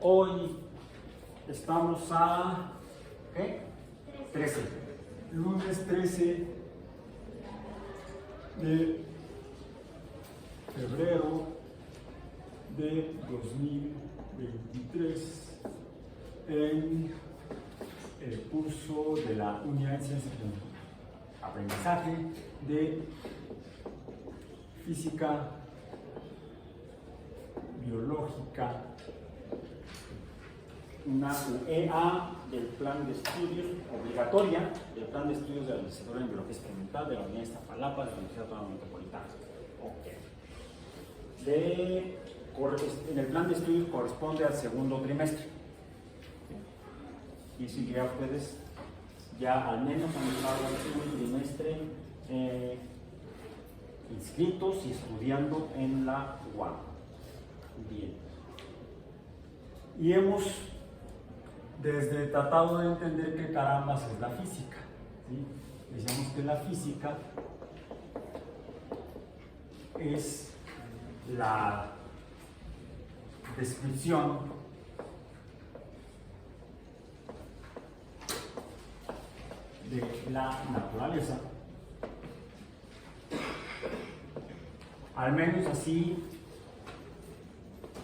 Hoy estamos a ¿qué? 13. Lunes 13 de febrero de 2023 en el curso de la Unidad de Ciencias de Aprendizaje de Física Biológica, una UEA del plan de estudios obligatoria del plan de estudios de la licenciatura en Biología Experimental de la Unidad de Iztapalapa de la Universidad Autónoma Metropolitana. En el plan de estudios corresponde al segundo trimestre. Y si ya ustedes ya al menos han estado el segundo trimestre inscritos y estudiando en la UAM. Bien. Y hemos desde tratado de entender qué carambas es la física. ¿Sí? Decíamos que la física es la descripción de la naturaleza, al menos así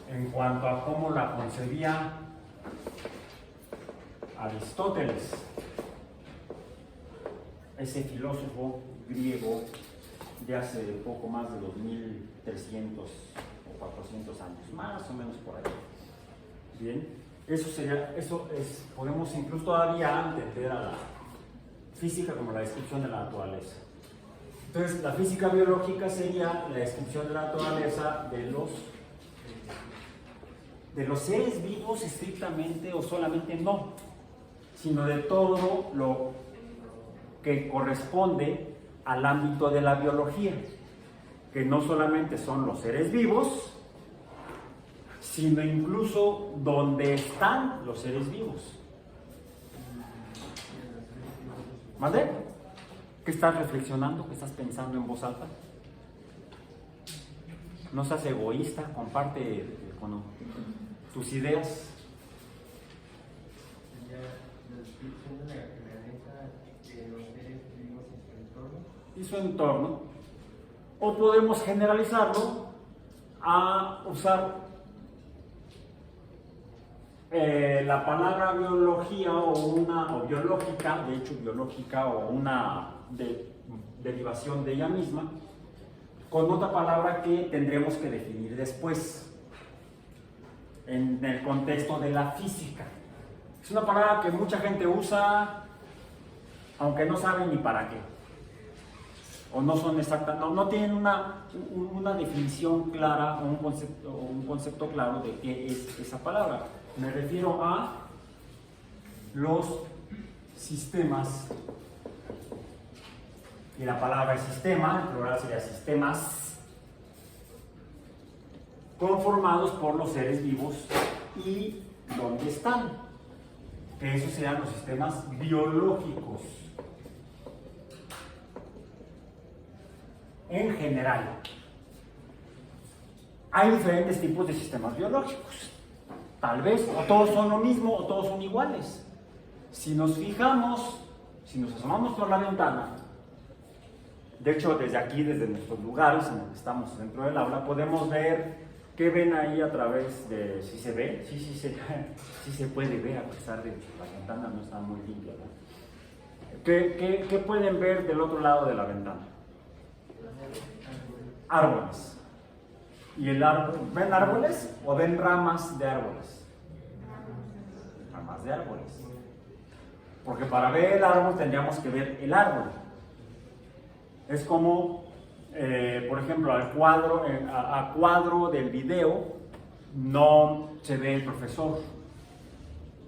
en cuanto a cómo la concebía Aristóteles, ese filósofo griego de hace poco más de 2300 o 400 años, más o menos por ahí. Bien, podemos incluso todavía entender a la física como la descripción de la naturaleza. Entonces, la física biológica sería la descripción de la naturaleza de los seres vivos estrictamente o solamente no, sino de todo lo que corresponde al ámbito de la biología, que no solamente son los seres vivos, sino incluso donde están los seres vivos. ¿Vale? ¿Qué estás reflexionando? ¿Qué estás pensando en voz alta? No seas egoísta, comparte con tus ideas. Y su entorno. O podemos generalizarlo a usar la palabra biología o biológica, de hecho biológica o una derivación de ella misma, con otra palabra que tendremos que definir después en el contexto de la física. Es una palabra que mucha gente usa aunque no saben ni para qué, o no son exactas, no tienen una definición clara o un concepto claro de qué es esa palabra. Me refiero a los sistemas, y la palabra es sistema, el plural sería sistemas, conformados por los seres vivos y dónde están, que esos serían los sistemas biológicos. En general, hay diferentes tipos de sistemas biológicos. Tal vez, o todos son lo mismo, o todos son iguales. Si nos fijamos, si nos asomamos por la ventana, de hecho, desde aquí, desde nuestros lugares, en los que estamos dentro del aula, podemos ver qué ven ahí a través de, si se ve, sí se puede ver, a pesar de que la ventana no está muy limpia, ¿no? ¿Qué pueden ver del otro lado de la ventana? Árboles. ¿Y el árbol? ¿Ven árboles o ven ramas de árboles? Ramas de árboles. Porque para ver el árbol tendríamos que ver el árbol. Es como, por ejemplo, a cuadro del video no se ve el profesor.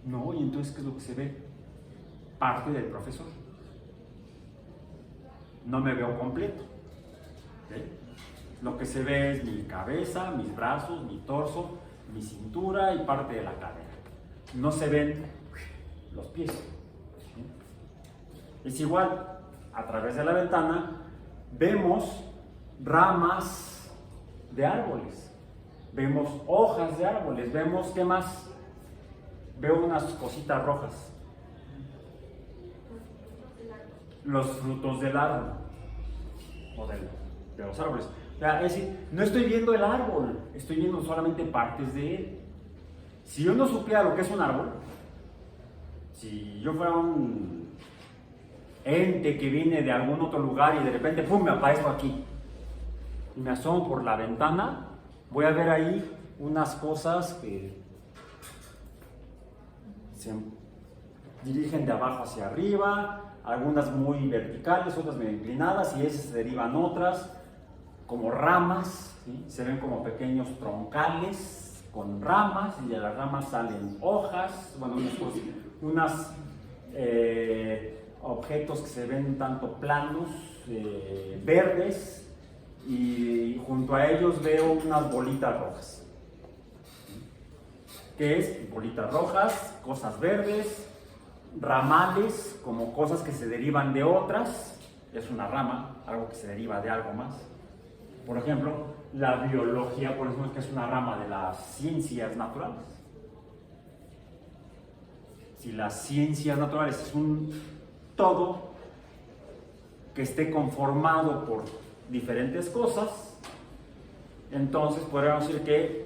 No, y entonces, ¿qué es lo que se ve? Parte del profesor. No me veo completo. ¿Sí? Lo que se ve es mi cabeza, mis brazos, mi torso, mi cintura y parte de la cadera. No se ven los pies. ¿Sí? Es igual, a través de la ventana vemos ramas de árboles, vemos hojas de árboles, vemos, ¿qué más? veo unas cositas rojas. Los frutos del árbol o de los árboles. O sea, es decir, no estoy viendo el árbol, estoy viendo solamente partes de él. Si yo no supiera lo que es un árbol, si yo fuera un ente que viene de algún otro lugar y de repente ¡pum! Me aparezco aquí y me asomo por la ventana, voy a ver ahí unas cosas que se dirigen de abajo hacia arriba, algunas muy verticales, otras medio inclinadas, y esas se derivan otras como ramas, ¿sí? Se ven como pequeños troncales con ramas, y de las ramas salen hojas, bueno, unos objetos que se ven tanto planos, verdes, y junto a ellos veo unas bolitas rojas. ¿Qué es? Bolitas rojas, cosas verdes, ramales, como cosas que se derivan de otras, es una rama, algo que se deriva de algo más. Por ejemplo, la biología, por ejemplo, que es una rama de las ciencias naturales. Si las ciencias naturales es un todo que esté conformado por diferentes cosas, entonces podríamos decir que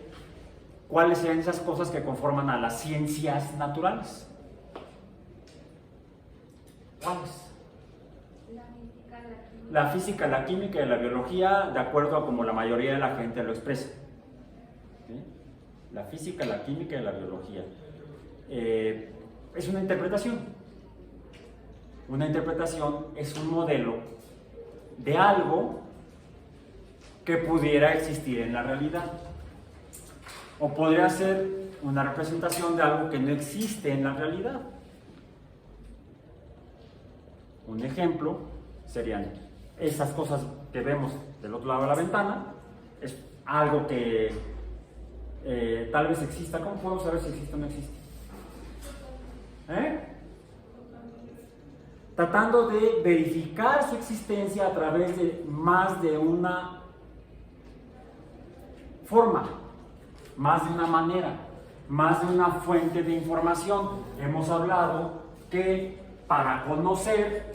¿cuáles serían esas cosas que conforman a las ciencias naturales? ¿Cuáles? La física, la química y la biología, de acuerdo a como la mayoría de la gente lo expresa. ¿Sí? La física, la química y la biología. Es una interpretación. Una interpretación es un modelo de algo que pudiera existir en la realidad. O podría ser una representación de algo que no existe en la realidad. Un ejemplo serían esas cosas que vemos del otro lado de la ventana. Es algo que tal vez exista. ¿Cómo podemos saber si existe o no existe? Tratando de verificar su existencia a través de más de una forma, más de una manera, más de una fuente de información. Hemos hablado que para conocer,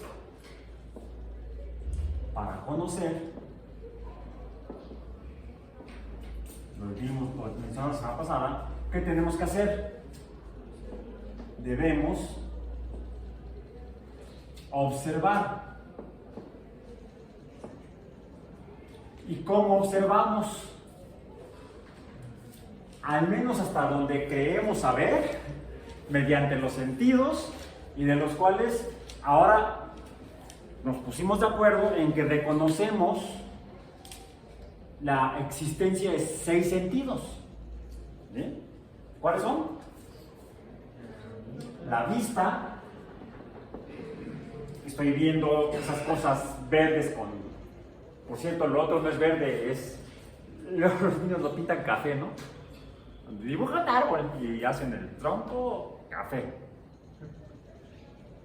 lo mencionamos la semana pasada, ¿qué tenemos que hacer? Debemos observar. ¿Y cómo observamos? Al menos hasta donde creemos saber, mediante los sentidos, y de los cuales ahora nos pusimos de acuerdo en que reconocemos la existencia de 6 sentidos. ¿Sí? ¿Cuáles son? La vista. Estoy viendo esas cosas verdes con... Por cierto, lo otro no es verde, es... Los niños lo pintan café, ¿no? Dibujan árbol y hacen el tronco café.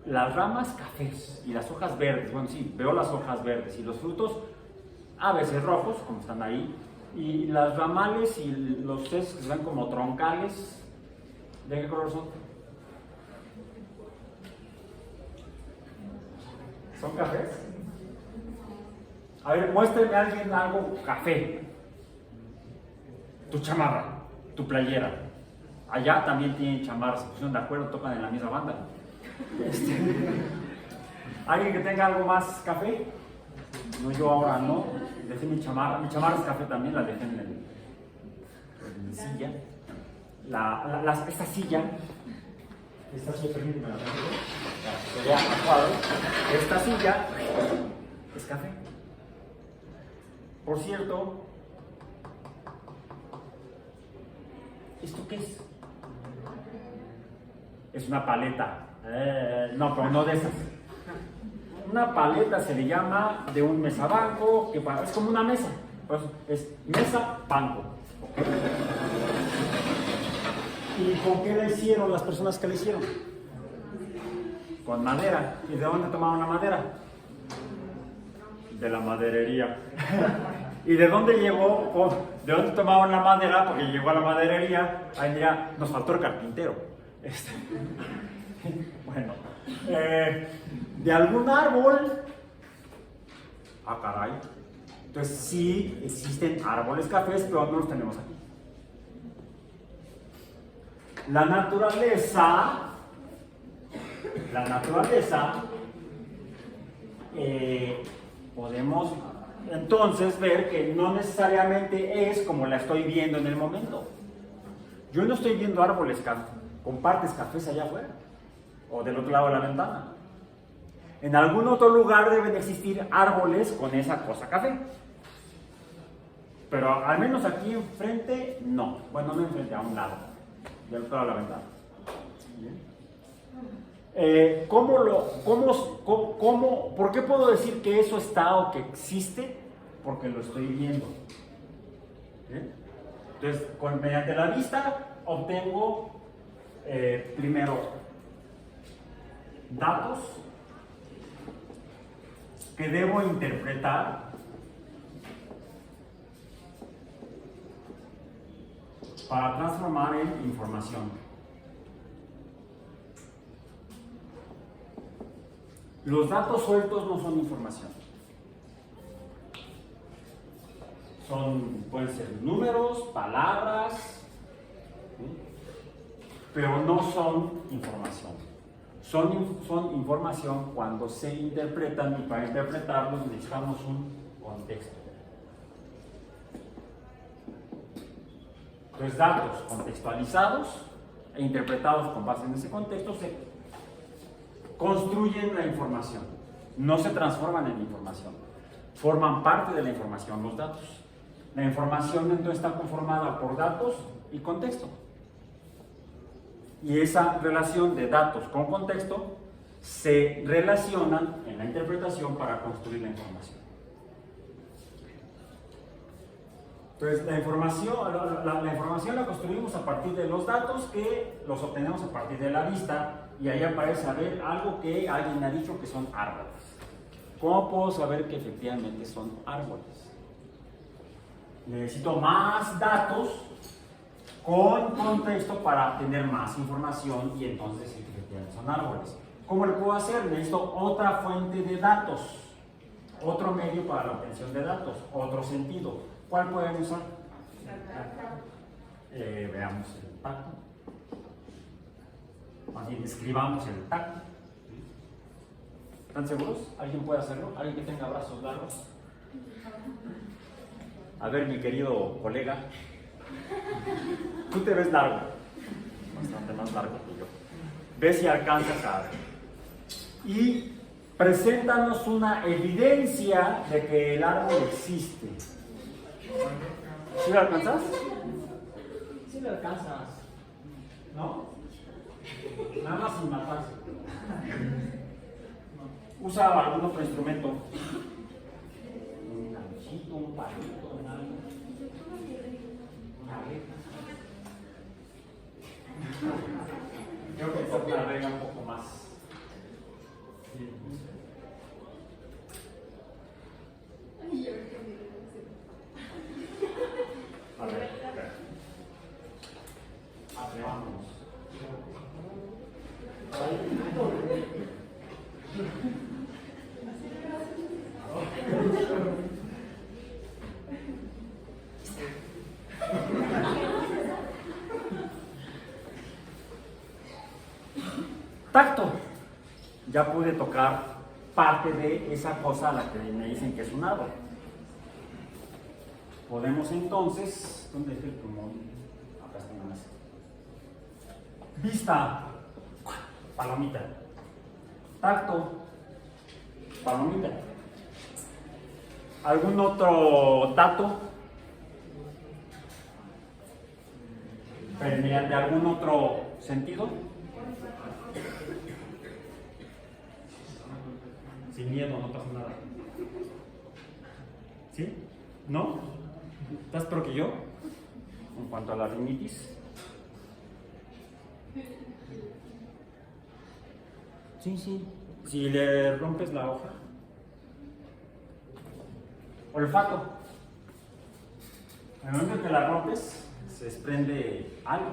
Las ramas cafés y las hojas verdes. Bueno, sí, veo las hojas verdes y los frutos a veces rojos, como están ahí. Y las ramales y los sesos que se ven como troncales. ¿De qué color son? ¿Son cafés? A ver, muéstrame a alguien algo café. Tu chamarra, tu playera. Allá también tienen chamarras, se pusieron de acuerdo, tocan en la misma banda. ¿Alguien que tenga algo más café? No, yo ahora no. Dejé mi chamarra es café también, la dejé en silla. Esta silla, permíteme, sería a cuadro. Esta silla es café. Por cierto, ¿esto qué es? Es una paleta. No, pero no de esas. Una paleta se le llama de un mesabanco, que es como una mesa. Pues es mesa-banco. ¿Y con qué la hicieron las personas que la hicieron? Con madera. ¿Y de dónde tomaron la madera? De la maderería. ¿Y de dónde llegó? ¿De dónde tomaron la madera? Porque llegó a la maderería, ahí mira, nos faltó el carpintero. Bueno, de algún árbol. Ah, caray. Entonces sí existen árboles cafés, pero no los tenemos aquí. La naturaleza podemos entonces ver que no necesariamente es como la estoy viendo en el momento. Yo no estoy viendo árboles con partes cafés allá afuera o del otro lado de la ventana. En algún otro lugar deben existir árboles con esa cosa café. Pero al menos aquí enfrente, no. Bueno, no enfrente, a un lado, del otro lado de la ventana. Bien. ¿Por qué puedo decir que eso está o que existe? Porque lo estoy viendo. ¿Bien? Entonces, mediante la vista obtengo primero datos que debo interpretar para transformar en información. Los datos sueltos no son información. Pueden ser números, palabras, ¿sí? Pero no son información. Son información cuando se interpretan, y para interpretarlos necesitamos un contexto. Entonces, datos contextualizados e interpretados con base en ese contexto se construyen la información, no se transforman en información, forman parte de la información los datos. La información entonces está conformada por datos y contexto. Y esa relación de datos con contexto se relacionan en la interpretación para construir la información. Entonces, la información la construimos a partir de los datos que los obtenemos a partir de la vista, y ahí aparece algo que alguien ha dicho que son árboles. ¿Cómo puedo saber que efectivamente son árboles? Necesito más datos con contexto para tener más información y entonces efectivamente son árboles. ¿Cómo lo puedo hacer? Necesito otra fuente de datos, otro medio para la obtención de datos, otro sentido. ¿Cuál pueden usar? Veamos el tacto. Más bien, escribamos el tacto. ¿Están seguros? ¿Alguien puede hacerlo? ¿Alguien que tenga brazos largos? A ver, mi querido colega. Tú te ves largo. Bastante más largo que yo. Ve si alcanzas a ver. Y preséntanos una evidencia de que el árbol existe. ¿Sí lo alcanzas? Sí lo alcanzas. ¿No? Nada más sin matarse. Usa algún otro instrumento. Un ganchito, un palito, algo. Una abeja. Creo que toca una regla un poco más. Sí. A ver. Atrevámonos. Tacto. Ya pude tocar parte de esa cosa a la que me dicen que es un árbol. Podemos entonces, ¿dónde está el pulmón? Acá está más. Vista, palomita. Tacto, palomita. ¿Algún otro dato? ¿Mediante algún otro sentido? Sin miedo, no pasa nada. ¿Sí? ¿No? ¿Estás peor que yo? En cuanto a la rinitis. Sí, sí. Si le rompes la hoja. Olfato. En el momento que la rompes, se desprende algo.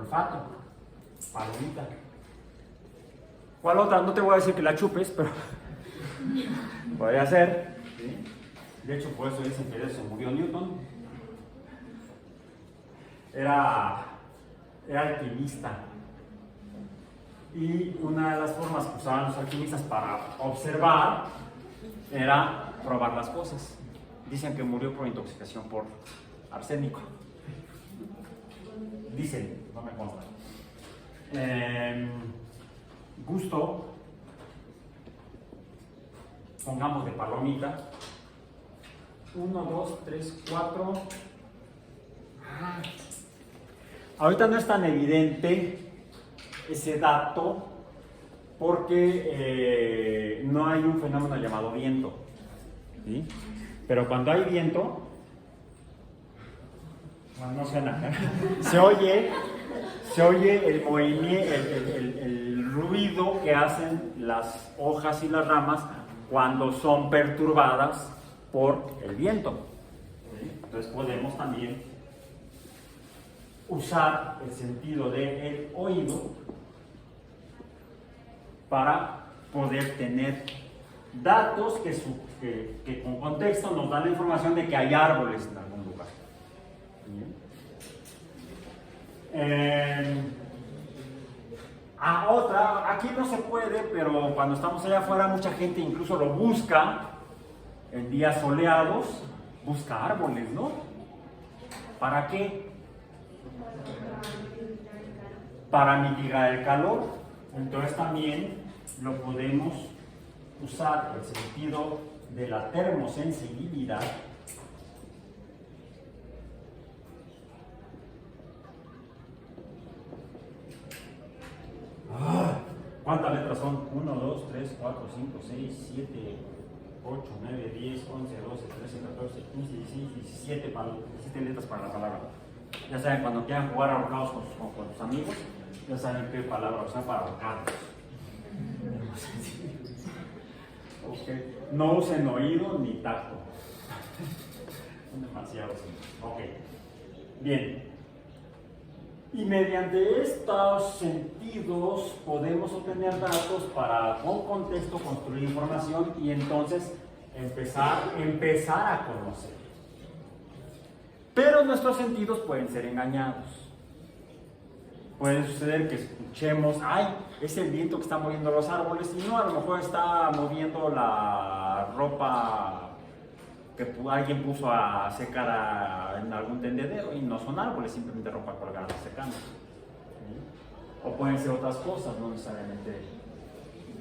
olfato, palomita. ¿Cuál otra? No te voy a decir que la chupes, pero podría ser. ¿Sí? De hecho, por eso dicen que de eso murió Newton. Era alquimista. Y una de las formas que usaban los alquimistas para observar era probar las cosas. Dicen que murió por intoxicación por arsénico. Dicen, no me consta. Gusto, pongamos de palomita. 1, 2, 3, 4. Ahorita no es tan evidente ese dato porque no hay un fenómeno llamado viento, ¿sí? Pero cuando hay viento, bueno, no suena, se oye el movimiento, el ruido que hacen las hojas y las ramas cuando son perturbadas por el viento, ¿sí? Entonces podemos también usar el sentido del oído para poder tener datos que con contexto nos dan la información de que hay árboles en algún lugar. Otra, aquí no se puede, pero cuando estamos allá afuera mucha gente incluso lo busca en días soleados, busca árboles, ¿no? ¿Para qué? Para mitigar el calor. Entonces también lo podemos usar el sentido de la termosensibilidad ¿cuántas letras son? 1, 2, 3, 4, 5, 6, 7, 8, 9, 10, 11, 12, 13, 14, 15, 16, 17 letras para la palabra. Ya saben, cuando quieran jugar ahorcados con sus amigos, ya saben qué palabra usar para ahorcarlos. Okay. No usen oído ni tacto. Son demasiados. Ok. Bien. Y mediante estos sentidos podemos obtener datos para, con contexto, construir información y entonces empezar a conocer. Pero nuestros sentidos pueden ser engañados. Puede suceder que escuchemos, ay, es el viento que está moviendo los árboles, y no, a lo mejor está moviendo la ropa que alguien puso a secar en algún tendedero, y no son árboles, simplemente ropa colgada secando. ¿Sí? O pueden ser otras cosas, no necesariamente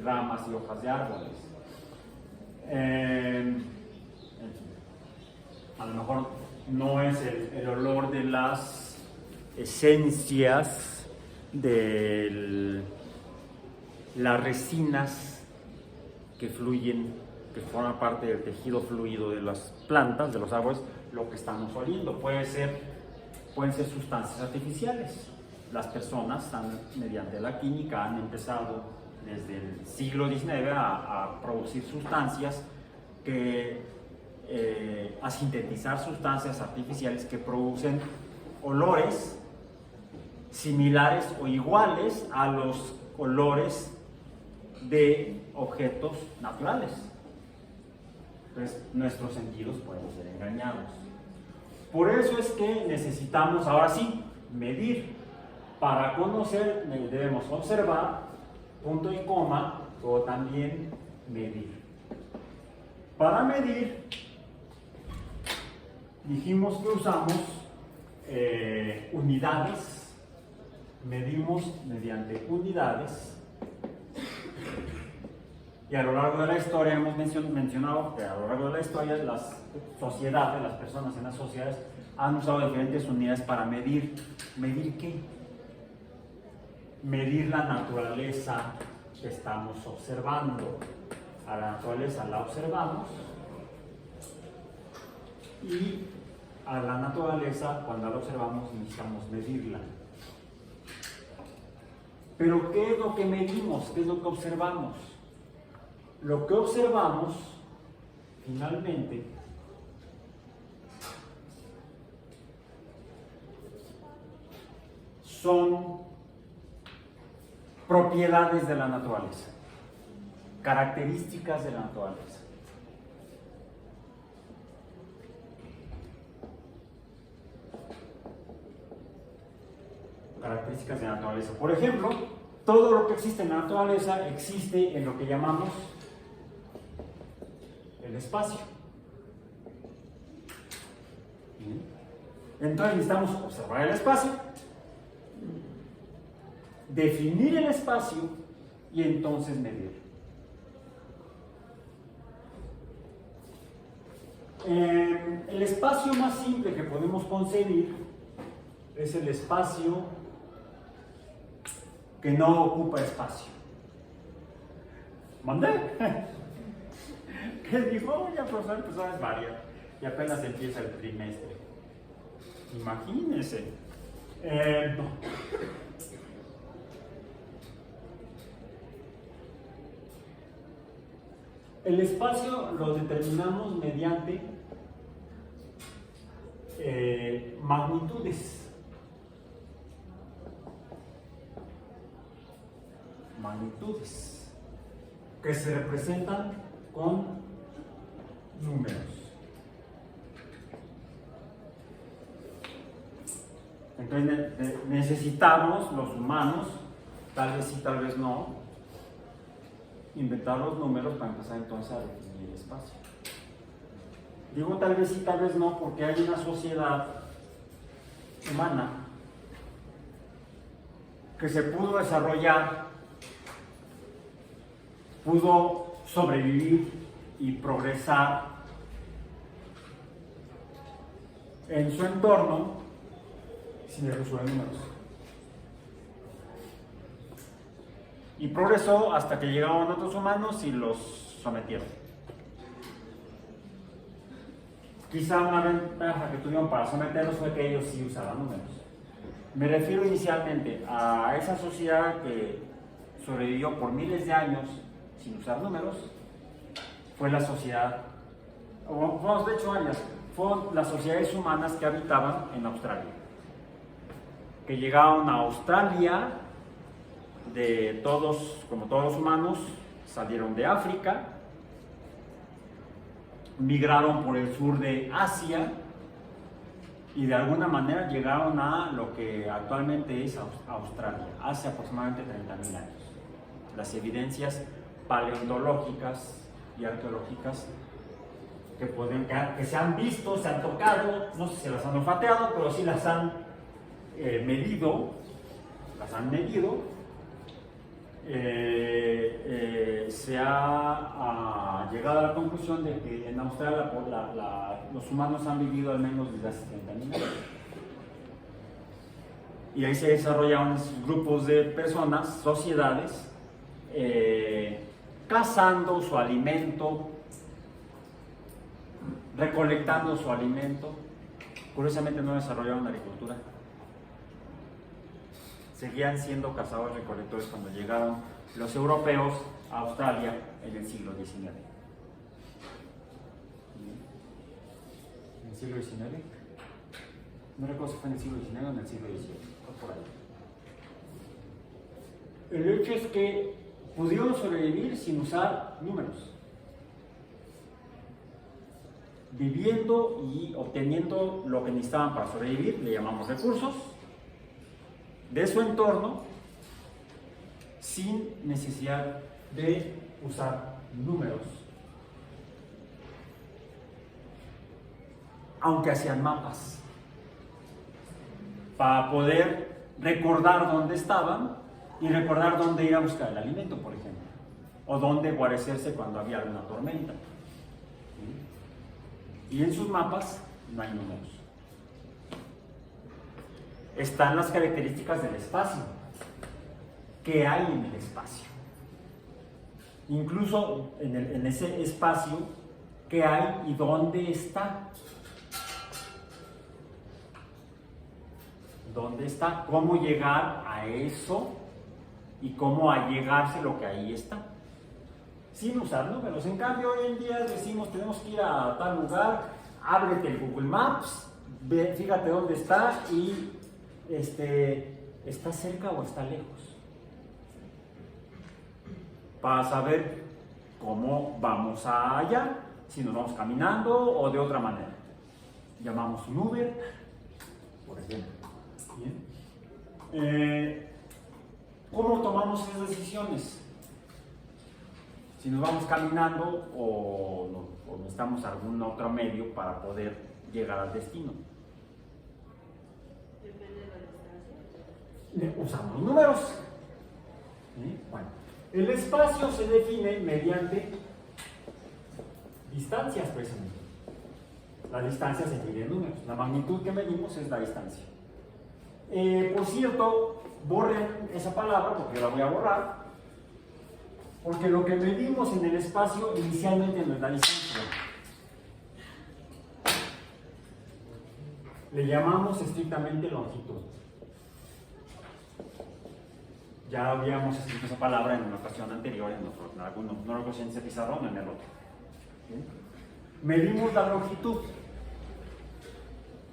ramas y hojas de árboles. A lo mejor no es el olor de las esencias de las resinas que fluyen, que forman parte del tejido fluido de las plantas, de los árboles, lo que estamos oliendo. Pueden ser sustancias artificiales. Las personas, mediante la química, han empezado desde el siglo XIX a producir sustancias a sintetizar sustancias artificiales que producen olores similares o iguales a los olores de objetos naturales. Entonces, nuestros sentidos pueden ser engañados. Por eso es que necesitamos, ahora sí, medir. Para conocer debemos observar, punto y coma, o también medir. Para medir, dijimos que usamos unidades. Medimos mediante unidades. Y a lo largo de la historia hemos mencionado que a lo largo de la historia las sociedades, las personas en las sociedades han usado diferentes unidades para medir. ¿Medir qué? Medir la naturaleza que estamos observando. A la naturaleza la observamos y a la naturaleza, cuando la observamos, necesitamos medirla. Pero ¿qué es lo que medimos? ¿Qué es lo que observamos? Lo que observamos, finalmente, son propiedades de la naturaleza, características de la naturaleza. Características de la naturaleza. Por ejemplo, todo lo que existe en la naturaleza existe en lo que llamamos el espacio. Entonces necesitamos observar el espacio, definir el espacio y entonces medir. El espacio más simple que podemos concebir es el espacio que no ocupa espacio. ¿Mandé? ¿Qué dijo? Ya, profesor, empezó a desvariar y apenas empieza el trimestre. Imagínense. No. El espacio lo determinamos mediante magnitudes. Magnitudes que se representan con números. Entonces necesitamos los humanos, tal vez sí, tal vez no, inventar los números para empezar entonces a definir el espacio. Digo tal vez sí, tal vez no, porque hay una sociedad humana que se pudo desarrollar, pudo sobrevivir y progresar en su entorno sin el uso de números. Y progresó hasta que llegaron otros humanos y los sometieron. Quizá una ventaja que tuvieron para someterlos fue que ellos sí usaban números. Me refiero inicialmente a esa sociedad que sobrevivió por miles de años sin usar números. Fue la sociedad, o de hecho varias, fueron las sociedades humanas que habitaban en Australia. Que llegaron a Australia de todos, como todos los humanos, salieron de África, migraron por el sur de Asia y de alguna manera llegaron a lo que actualmente es Australia, hace aproximadamente 30.000 años. Las evidencias paleontológicas y arqueológicas que se han visto, se han tocado, no sé si las han olfateado, pero sí las han medido, se ha llegado a la conclusión de que en Australia los humanos han vivido al menos desde hace 30.000 años. Y ahí se desarrollaron esos grupos de personas, sociedades, cazando su alimento, recolectando su alimento. Curiosamente no desarrollaron agricultura. Seguían siendo cazadores recolectores cuando llegaron los europeos a Australia en el siglo XIX. ¿En el siglo XIX? No recuerdo si fue en el siglo XIX o en el siglo XVIII, por ahí. El hecho es que pudieron sobrevivir sin usar números, viviendo y obteniendo lo que necesitaban para sobrevivir, le llamamos recursos, de su entorno, sin necesidad de usar números. Aunque hacían mapas, para poder recordar dónde estaban y recordar dónde ir a buscar el alimento, por ejemplo, o dónde guarecerse cuando había alguna tormenta. Y en sus mapas no hay números. Están las características del espacio. ¿Qué hay en el espacio? Incluso en ese espacio, ¿qué hay y dónde está? ¿Dónde está? ¿Cómo llegar a eso? Y cómo allegarse lo que ahí está. Sin usar números. En cambio, hoy en día decimos, tenemos que ir a tal lugar, ábrete el Google Maps, fíjate dónde está y ¿está cerca o está lejos? Para saber cómo vamos allá, si nos vamos caminando o de otra manera. Llamamos un Uber, por ejemplo. Bien. ¿Cómo tomamos esas decisiones? Si nos vamos caminando o necesitamos algún otro medio para poder llegar al destino. Depende de la distancia. Usamos números. Bueno, el espacio se define mediante distancias, precisamente. La distancia se mide en números. La magnitud que medimos es la distancia. Por cierto, borren esa palabra porque yo la voy a borrar. Porque lo que medimos en el espacio inicialmente no es la distancia. Le llamamos estrictamente longitud. Ya habíamos escrito esa palabra en una ocasión anterior, en alguno, no recuerdo si en ese pizarrón o en el otro. ¿Sí? Medimos la longitud.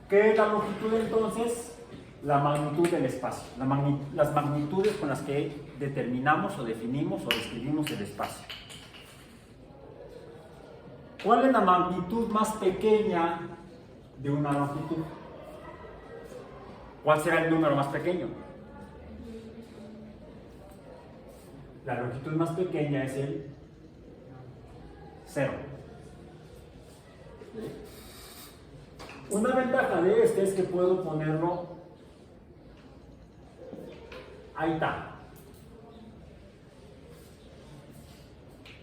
¿Qué es la longitud entonces? La magnitud del espacio, las magnitudes con las que determinamos o definimos o describimos el espacio. ¿Cuál es la magnitud más pequeña de una longitud? ¿Cuál será el número más pequeño? La longitud más pequeña es el 0. Una ventaja de este es que puedo ponerlo ahí está.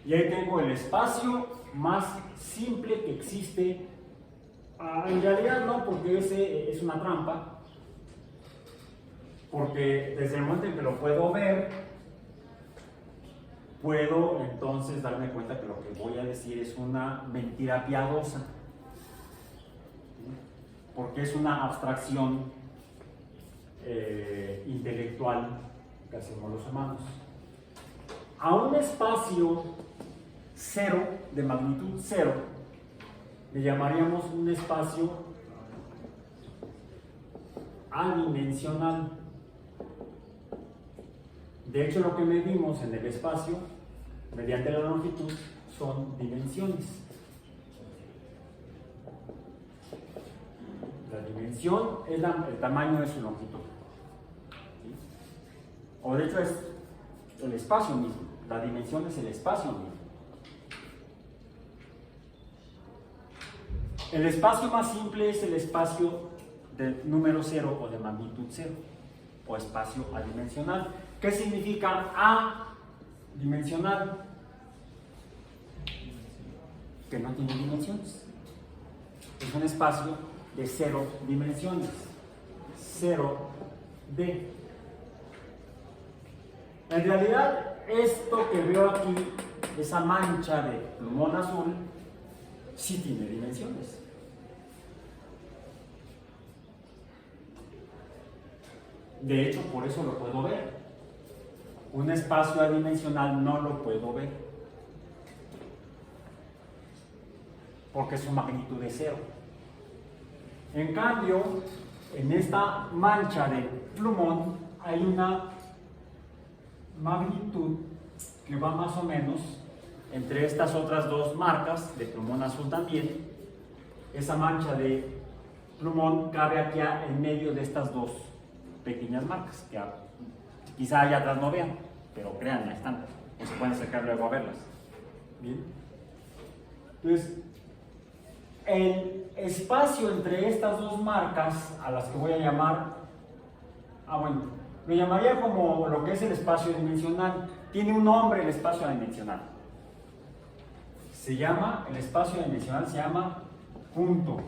Y ahí tengo el espacio más simple que existe. En realidad no, porque ese es una trampa. Porque desde el momento en que lo puedo ver, puedo entonces darme cuenta que lo que voy a decir es una mentira piadosa. Porque es una abstracción intelectual que hacemos los humanos. A un espacio cero, de magnitud cero, le llamaríamos un espacio adimensional. De hecho, lo que medimos en el espacio, mediante la longitud, son dimensiones. La dimensión es el tamaño de su longitud. ¿Sí? O de hecho es el espacio mismo. La dimensión es el espacio mismo. El espacio más simple es el espacio de número 0 o de magnitud 0, o espacio adimensional. ¿Qué significa adimensional? Que no tiene dimensiones. Es un espacio de 0 dimensiones. 0D. En realidad, esto que veo aquí, esa mancha de plumón azul, sí tiene dimensiones. De hecho, por eso lo puedo ver. Un espacio adimensional no lo puedo ver, porque su magnitud es 0. En cambio, en esta mancha de plumón hay una magnitud que va más o menos entre estas otras dos marcas de plumón azul también. Esa mancha de plumón cabe aquí en medio de estas dos pequeñas marcas que quizá allá atrás no vean, pero créanme, están, o se pueden acercar luego a verlas. Bien. Entonces, el espacio entre estas dos marcas, a las que voy a llamar, lo llamaría como lo que es el espacio dimensional. Tiene un nombre el espacio dimensional. El espacio dimensional se llama punto.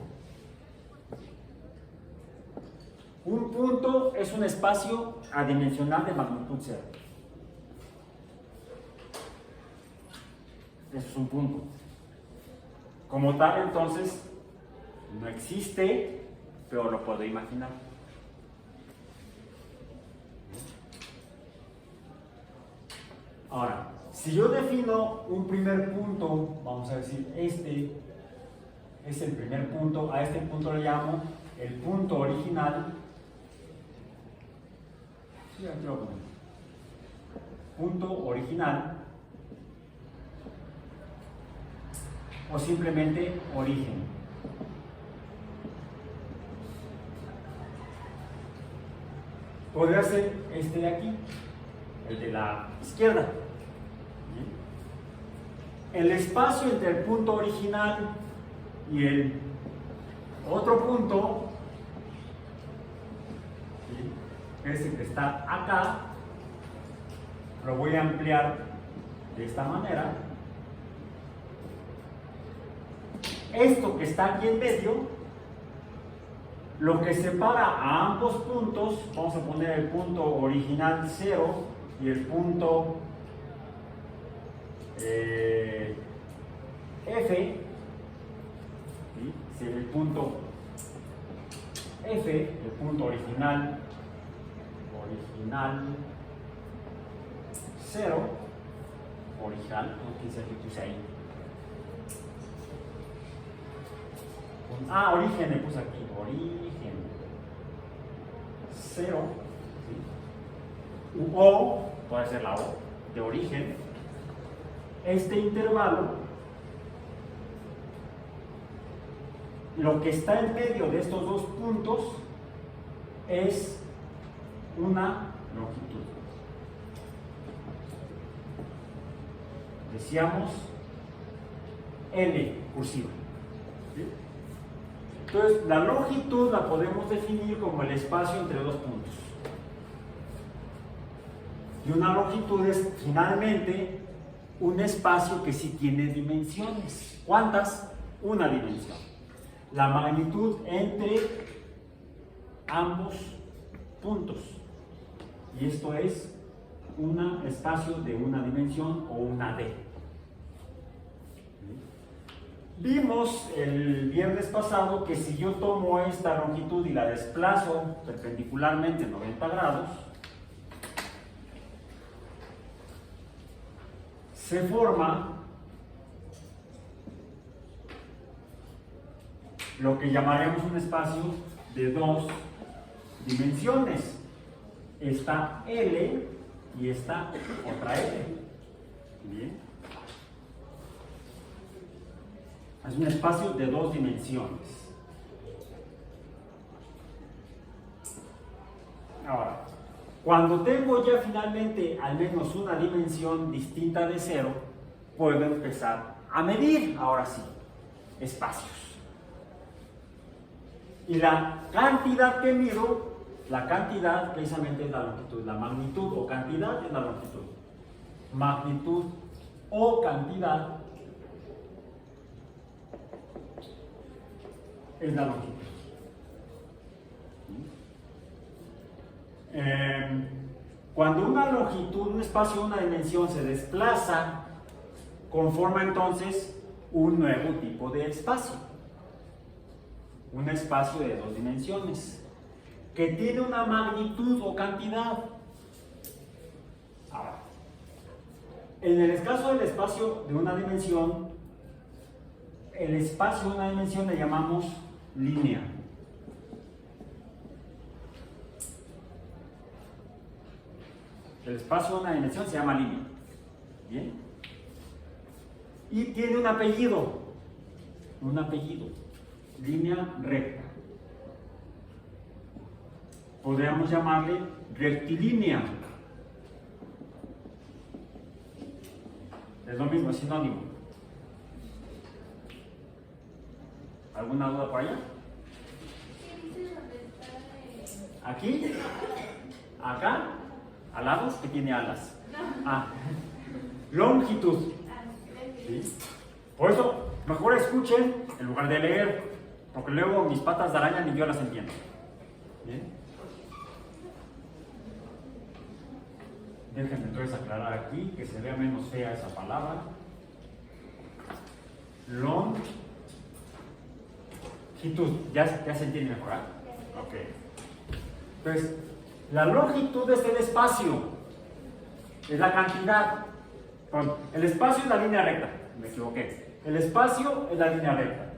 Un punto es un espacio adimensional de magnitud 0. Eso es un punto. Como tal, entonces, no existe, pero lo puedo imaginar. Ahora, si yo defino un primer punto, vamos a decir, este es el primer punto, a este punto le llamo el punto original. Sí, aquí lo ponemos. Punto original o simplemente origen. Podría ser este de aquí, el de la izquierda. El espacio entre el punto original y el otro punto, ¿sí?, es el que está acá, lo voy a ampliar de esta manera. Esto que está aquí en medio, lo que separa a ambos puntos, vamos a poner el punto original 0 y el punto F, ¿sí?, es el punto F, el punto original 0, original, no quise que puse ahí. Origen le puse aquí, origen 0, ¿sí?, O, puede ser la O de origen. Este intervalo, lo que está en medio de estos dos puntos es una longitud. Decíamos L cursiva, ¿sí? Entonces, la longitud la podemos definir como el espacio entre dos puntos. Y una longitud es finalmente un espacio que sí tiene dimensiones. ¿Cuántas? Una dimensión. La magnitud entre ambos puntos. Y esto es un espacio de una dimensión o una D. Vimos el viernes pasado que si yo tomo esta longitud y la desplazo perpendicularmente 90 grados, se forma lo que llamaremos un espacio de dos dimensiones. Esta L y esta otra L. Bien. Es un espacio de dos dimensiones. Ahora, cuando tengo ya finalmente al menos una dimensión distinta de 0, puedo empezar a medir, ahora sí, espacios. Y la cantidad que mido, la cantidad precisamente es la longitud. La magnitud o cantidad es la longitud. Magnitud o cantidad es la longitud. Cuando una longitud, un espacio, una dimensión se desplaza, conforma entonces un nuevo tipo de espacio. Un espacio de dos dimensiones que tiene una magnitud o cantidad. Ahora, en el caso del espacio de una dimensión, el espacio de una dimensión le llamamos línea. El espacio de una dimensión se llama línea. ¿Bien? Y tiene un apellido. Línea recta. Podríamos llamarle rectilínea. Es lo mismo, es sinónimo. ¿Alguna duda por allá? ¿Aquí? ¿Acá? ¿Al lado? Que tiene alas. Longitud. ¿Sí? Por eso, mejor escuchen en lugar de leer, porque luego mis patas de araña ni yo las entiendo. ¿Bien? Déjenme entonces aclarar aquí, que se vea menos fea esa palabra. Longitud. ¿Ya se entiende mejor? Ok. Entonces, la longitud es el espacio, es la cantidad. El espacio es la línea recta, me equivoqué. El espacio es la línea recta.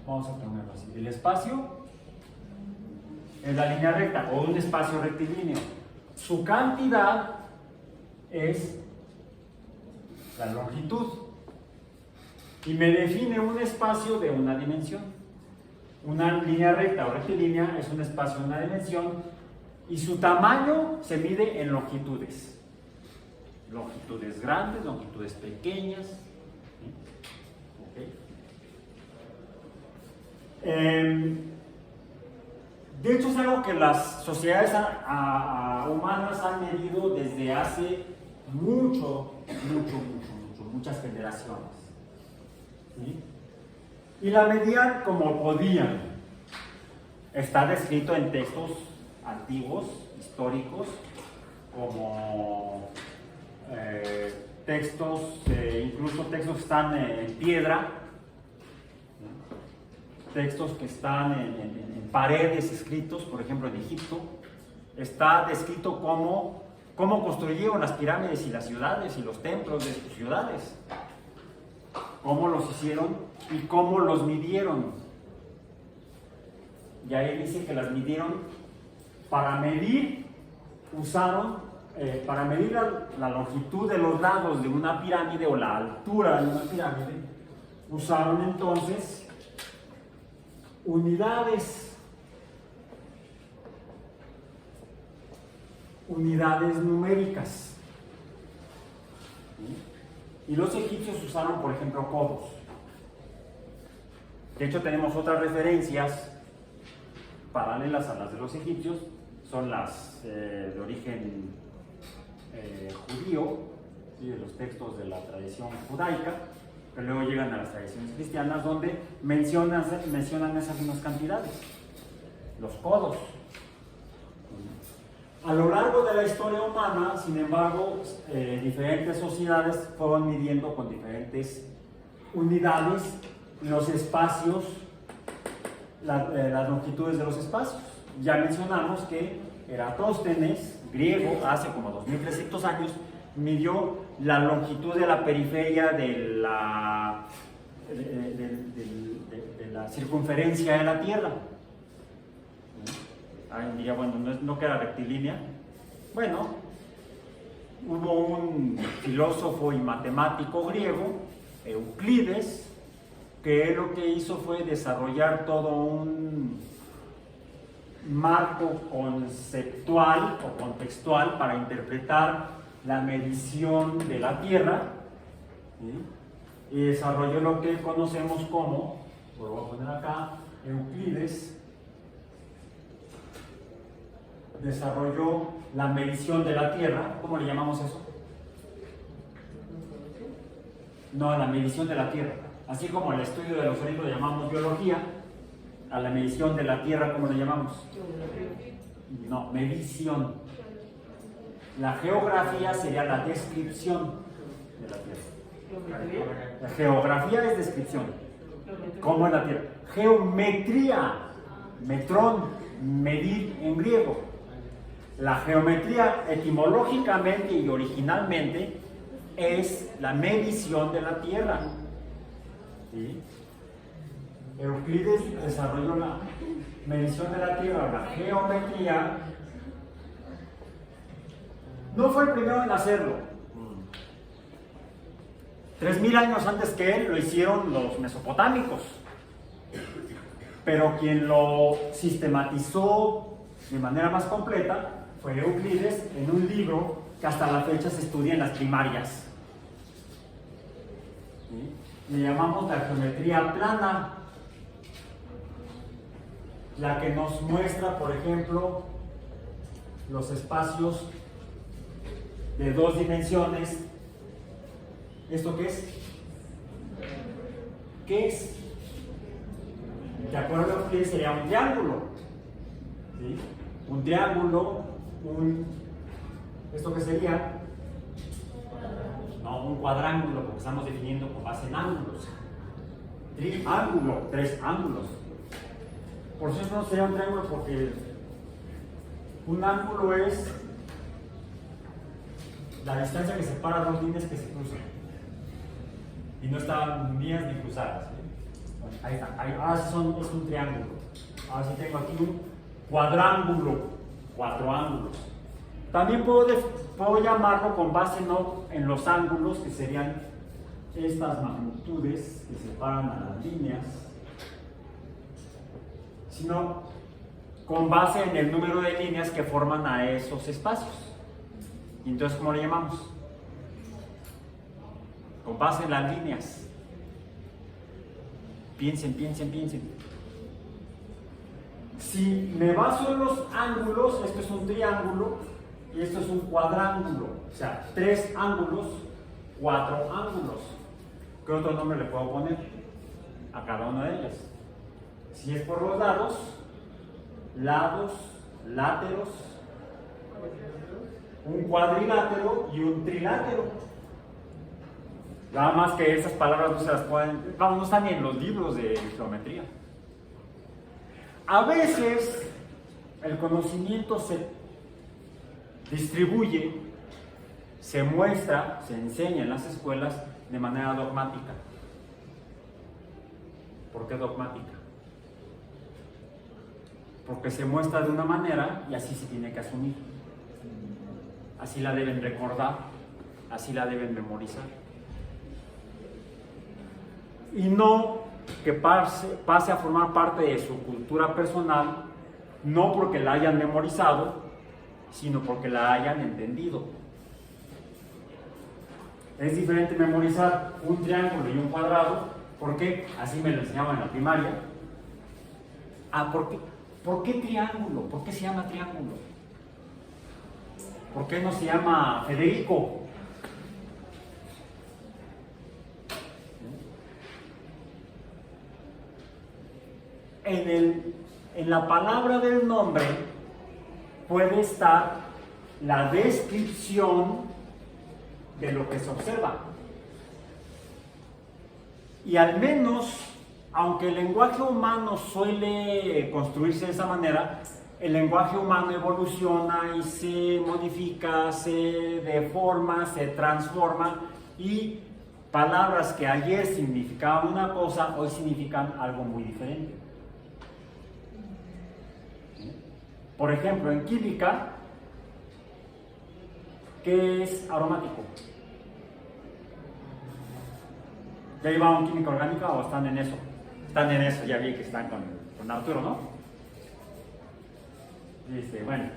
Vamos a ponerlo así. El espacio es la línea recta o un espacio rectilíneo. su cantidad es la longitud y me define un espacio de una dimensión. Una línea recta o rectilínea es un espacio de una dimensión y su tamaño se mide en longitudes. Longitudes grandes, longitudes pequeñas. ¿Sí? Okay. De hecho es algo que las sociedades humanas han medido desde hace muchas generaciones. ¿Sí? Y la medían como podían. Está descrito en textos antiguos, históricos, como textos, incluso textos que están en piedra, textos que están en paredes escritos, por ejemplo en Egipto. Está descrito cómo construyeron las pirámides y las ciudades y los templos de sus ciudades, cómo los hicieron y cómo los midieron. Y ahí dice que las midieron para medir, para medir la longitud de los lados de una pirámide o la altura de una pirámide, usaron entonces unidades numéricas. Y los egipcios usaron, por ejemplo, codos. De hecho, tenemos otras referencias paralelas a las de los egipcios, son las de origen judío, ¿sí? De los textos de la tradición judaica, pero luego llegan a las tradiciones cristianas, donde mencionan esas mismas cantidades, los codos. A lo largo de la historia humana, sin embargo, diferentes sociedades fueron midiendo con diferentes unidades los espacios, las longitudes de los espacios. Ya mencionamos que Eratóstenes, griego, hace como 2300 años, midió la longitud de la periferia de la circunferencia de la Tierra. Alguien diría, bueno, no queda rectilínea. Bueno, hubo un filósofo y matemático griego, Euclides, que lo que hizo fue desarrollar todo un marco conceptual o contextual para interpretar la medición de la Tierra, ¿sí? Y desarrolló lo que conocemos como, lo voy a poner acá, Euclides desarrolló la medición de la Tierra. ¿Cómo le llamamos eso? No, la medición de la Tierra. Así como el estudio de los sonidos le llamamos biología, a la medición de la Tierra, ¿cómo le llamamos? No, medición. La geografía sería la descripción de la Tierra. La geografía es descripción. ¿Cómo es la Tierra? Geometría, metrón, medir en griego. La geometría etimológicamente y originalmente es la medición de la Tierra. ¿Sí? Euclides desarrolló la medición de la Tierra, la geometría. No fue el primero en hacerlo. 3000 años antes que él lo hicieron los mesopotámicos. Pero quien lo sistematizó de manera más completa fue Euclides en un libro que hasta la fecha se estudia en las primarias. ¿Sí? Le llamamos la geometría plana, la que nos muestra, por ejemplo, los espacios de 2 dimensiones. ¿Esto qué es? ¿Qué es? De acuerdo a Euclides sería un triángulo. ¿Sí? Un triángulo, ¿esto qué sería? No, un cuadrángulo, porque estamos definiendo con base en ángulos. Triángulo, 3 ángulos. Por eso no sería un triángulo, porque un ángulo es la distancia que separa 2 líneas que se cruzan. Y no están unidas ni cruzadas. Bueno, ahí está. Ahora sí es un triángulo. Ahora sí tengo aquí un cuadrángulo, 4 ángulos. También puedo llamarlo con base no en los ángulos, que serían estas magnitudes que separan a las líneas, sino con base en el número de líneas que forman a esos espacios. Y entonces, ¿cómo le llamamos? Con base en las líneas. Piensen. Si me baso en los ángulos, esto es un triángulo y esto es un cuadrángulo. O sea, 3 ángulos, 4 ángulos. ¿Qué otro nombre le puedo poner a cada una de ellas? Si es por los lados, láteros, un cuadrilátero y un trilátero. Nada más que esas palabras no se las pueden, vamos, no están ni en los libros de geometría. A veces el conocimiento se distribuye, se muestra, se enseña en las escuelas de manera dogmática. ¿Por qué dogmática? Porque se muestra de una manera y así se tiene que asumir. Así la deben recordar, así la deben memorizar. Y no que pase a formar parte de su cultura personal, no porque la hayan memorizado, sino porque la hayan entendido. Es diferente memorizar un triángulo y un cuadrado, porque así me lo enseñaban en la primaria. ¿Por qué triángulo? ¿Por qué se llama triángulo? ¿Por qué no se llama Federico? En la palabra del nombre puede estar la descripción de lo que se observa. Y al menos, aunque el lenguaje humano suele construirse de esa manera, el lenguaje humano evoluciona y se modifica, se deforma, se transforma, y palabras que ayer significaban una cosa, hoy significan algo muy diferente. Por ejemplo, en química, ¿qué es aromático? ¿Ya llevaron química orgánica o están en eso? Están en eso, ya vi que están con Arturo, ¿no? Bueno,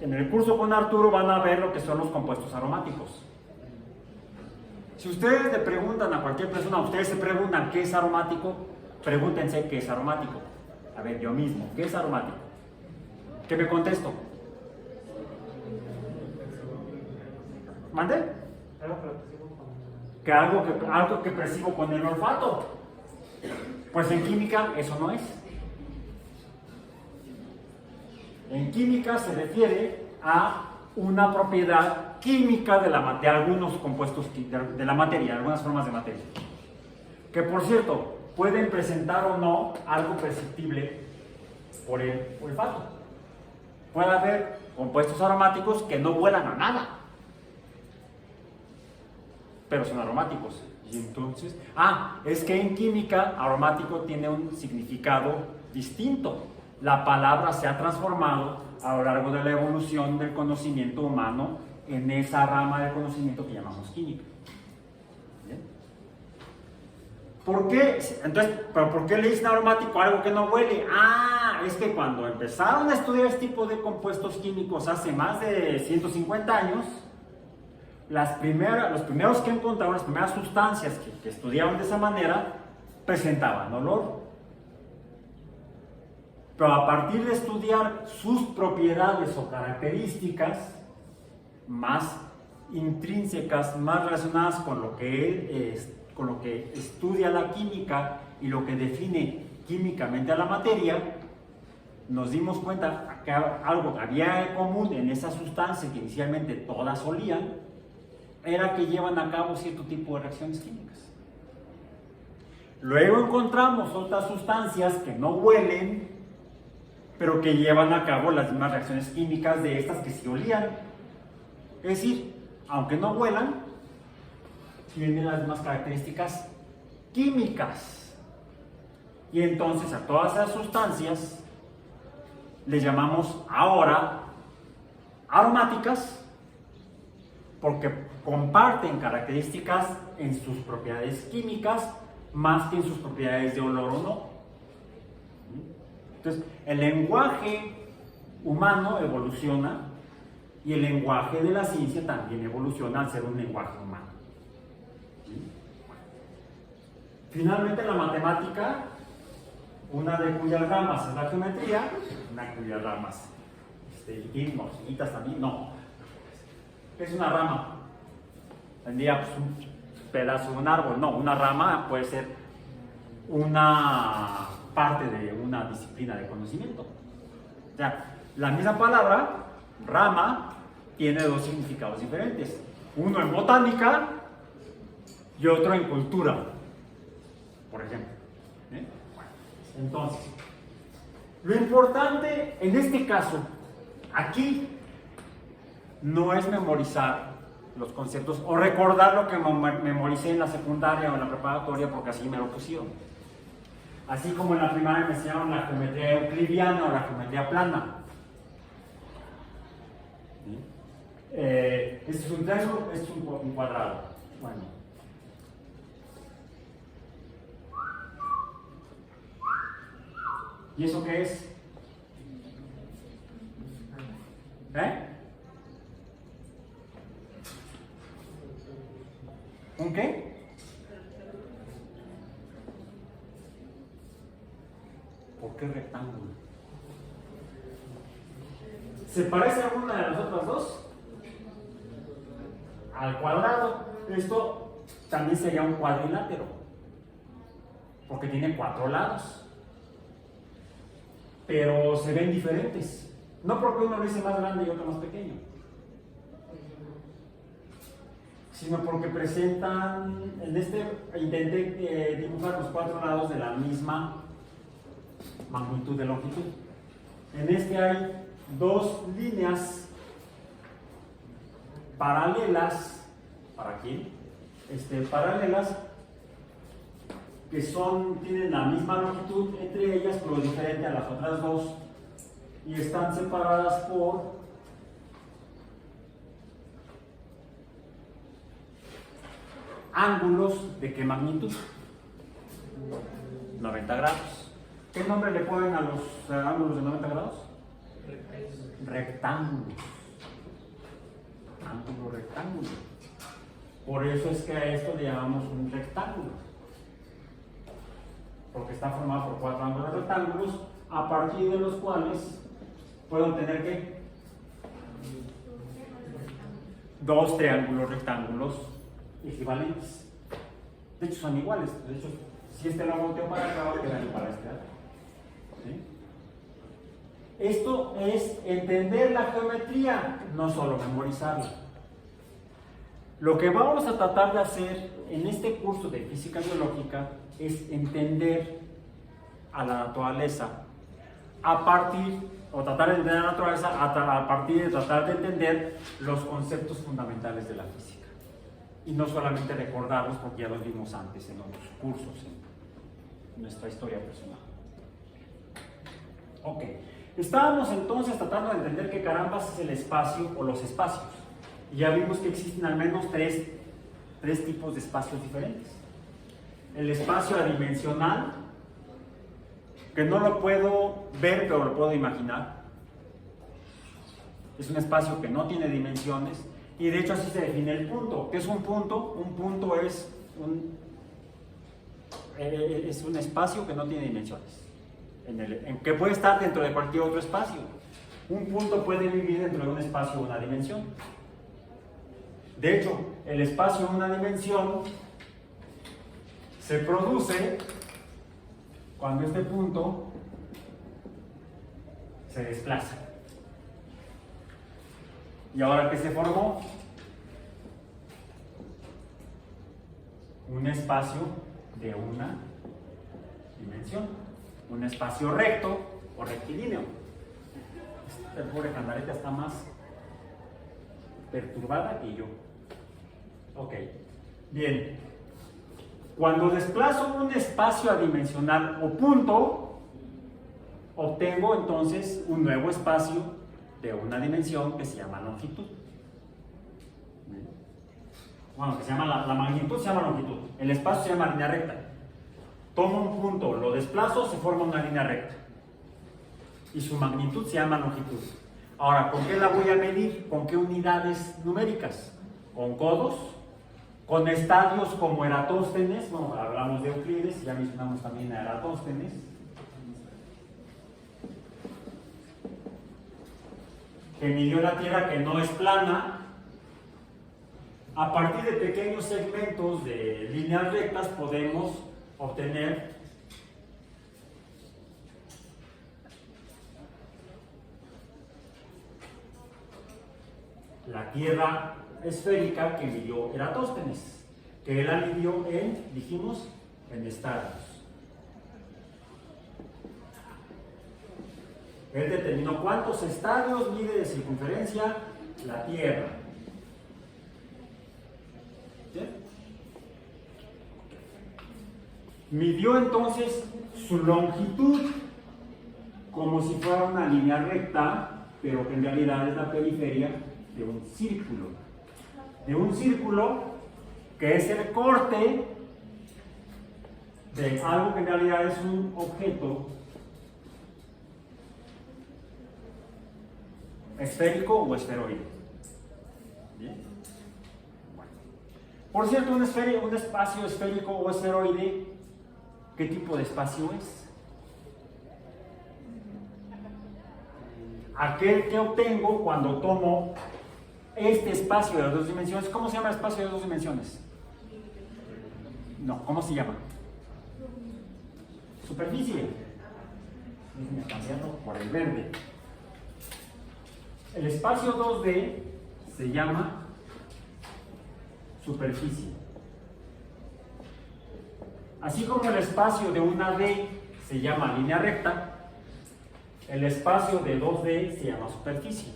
en el curso con Arturo van a ver lo que son los compuestos aromáticos. Si ustedes le preguntan a cualquier persona, ustedes se preguntan qué es aromático, pregúntense qué es aromático. A ver, yo mismo, ¿qué es aromático? ¿Qué me contesto? ¿Mande? Algo que percibo con el olfato. Pues en química eso no es. En química se refiere a una propiedad química de algunos compuestos de la materia, algunas formas de materia. Que por cierto, pueden presentar o no algo perceptible por el olfato. Puede haber compuestos aromáticos que no huelan a nada, pero son aromáticos. Y entonces, es que en química aromático tiene un significado distinto. La palabra se ha transformado a lo largo de la evolución del conocimiento humano en esa rama de conocimiento que llamamos química. ¿Bien? ¿Por qué? Entonces, ¿pero por qué le dicen aromático a algo que no huele? Es que cuando empezaron a estudiar este tipo de compuestos químicos hace más de 150 años, los primeros que encontraron, las primeras sustancias que estudiaron de esa manera, presentaban olor. Pero a partir de estudiar sus propiedades o características más intrínsecas, más relacionadas con lo que estudia la química y lo que define químicamente a la materia, nos dimos cuenta que algo que había en común en esas sustancias que inicialmente todas olían, era que llevan a cabo cierto tipo de reacciones químicas. Luego encontramos otras sustancias que no huelen, pero que llevan a cabo las mismas reacciones químicas de estas que sí olían. Es decir, aunque no huelan, tienen las mismas características químicas. Y entonces a todas esas sustancias les llamamos ahora aromáticas porque comparten características en sus propiedades químicas más que en sus propiedades de olor o no. Entonces, el lenguaje humano evoluciona y el lenguaje de la ciencia también evoluciona al ser un lenguaje humano. Finalmente, la matemática, una de cuyas ramas es la geometría, una de cuyas ramas, morcillitas también, no. Es una rama. Tendría pues, un pedazo de un árbol, no, una rama puede ser una parte de una disciplina de conocimiento. O sea, la misma palabra, rama, tiene dos significados diferentes. Uno en botánica y otro en cultura, por ejemplo. Entonces, lo importante en este caso, aquí, no es memorizar los conceptos o recordar lo que memoricé en la secundaria o en la preparatoria porque así me lo pusieron. Así como en la primaria me enseñaron la geometría euclidiana o la geometría plana. ¿Sí? Este es un triángulo, este es un cuadrado. Bueno. ¿Y eso qué es? ¿Un qué? ¿Por qué rectángulo? ¿Se parece a alguna de las otras dos? Al cuadrado. Esto también sería un cuadrilátero, porque tiene 4 lados. Pero se ven diferentes. No porque uno lo hice más grande y otro más pequeño, sino porque presentan, en este intenté dibujar los 4 lados de la misma magnitud de longitud. En este hay 2 líneas paralelas, ¿para quién? Paralelas, que tienen la misma longitud entre ellas, pero diferente a las otras 2, y están separadas por ángulos de qué magnitud? 90 grados. ¿Qué nombre le ponen a los ángulos de 90 grados? Rectángulos. Ángulo rectángulo. Por eso es que a esto le llamamos un rectángulo, porque está formado por 4 ángulos rectángulos, a partir de los cuales puedo tener ¿qué? 2 triángulos rectángulos equivalentes. De hecho son iguales. De hecho, si este lo volteo para acá, va a quedar para este lado. ¿Sí? Esto es entender la geometría, no solo memorizarla. Lo que vamos a tratar de hacer en este curso de física biológica es entender a la naturaleza a partir, o tratar de entender la naturaleza a partir de tratar de entender los conceptos fundamentales de la física. Y no solamente recordarlos porque ya los vimos antes en otros cursos, en nuestra historia personal. Ok, estábamos entonces tratando de entender qué carambas es el espacio o los espacios. Y ya vimos que existen al menos tres tipos de espacios diferentes. El espacio adimensional, que no lo puedo ver, pero lo puedo imaginar. Es un espacio que no tiene dimensiones, y de hecho así se define el punto. ¿Qué es un punto? Un punto es un espacio que no tiene dimensiones, que puede estar dentro de cualquier otro espacio. Un punto puede vivir dentro de un espacio de una dimensión. De hecho, el espacio de una dimensión se produce cuando este punto se desplaza. ¿Y ahora qué se formó? Un espacio de una dimensión. Un espacio recto o rectilíneo. Esta pobre candareta está más perturbada que yo. Ok, bien. Cuando desplazo un espacio adimensional o punto, obtengo entonces un nuevo espacio de una dimensión que se llama longitud. Bueno, que se llama la magnitud se llama longitud, el espacio se llama línea recta. Tomo un punto, lo desplazo, se forma una línea recta. Y su magnitud se llama longitud. Ahora, ¿con qué la voy a medir? ¿Con qué unidades numéricas? ¿Con codos? ¿Con estadios como Eratóstenes? Bueno, hablamos de Euclides, ya mencionamos también a Eratóstenes. Que midió la Tierra, que no es plana. A partir de pequeños segmentos de líneas rectas podemos obtener la Tierra esférica que midió Eratóstenes, que él la midió en, dijimos, en estadios. Él determinó cuántos estadios mide de circunferencia la Tierra. ¿Sí? Midió entonces su longitud como si fuera una línea recta, pero que en realidad es la periferia de un círculo. De un círculo que es el corte de algo que en realidad es un objeto esférico o esferoide. ¿Bien? Bueno. Por cierto, un espacio esférico o esferoide, ¿qué tipo de espacio es? Aquel que obtengo cuando tomo este espacio de 2 dimensiones. ¿Cómo se llama el espacio de 2 dimensiones? No, ¿cómo se llama? Superficie. Déjenme cambiarlo por el verde. El espacio 2D se llama superficie. Así como el espacio de una D se llama línea recta, el espacio de 2D se llama superficie.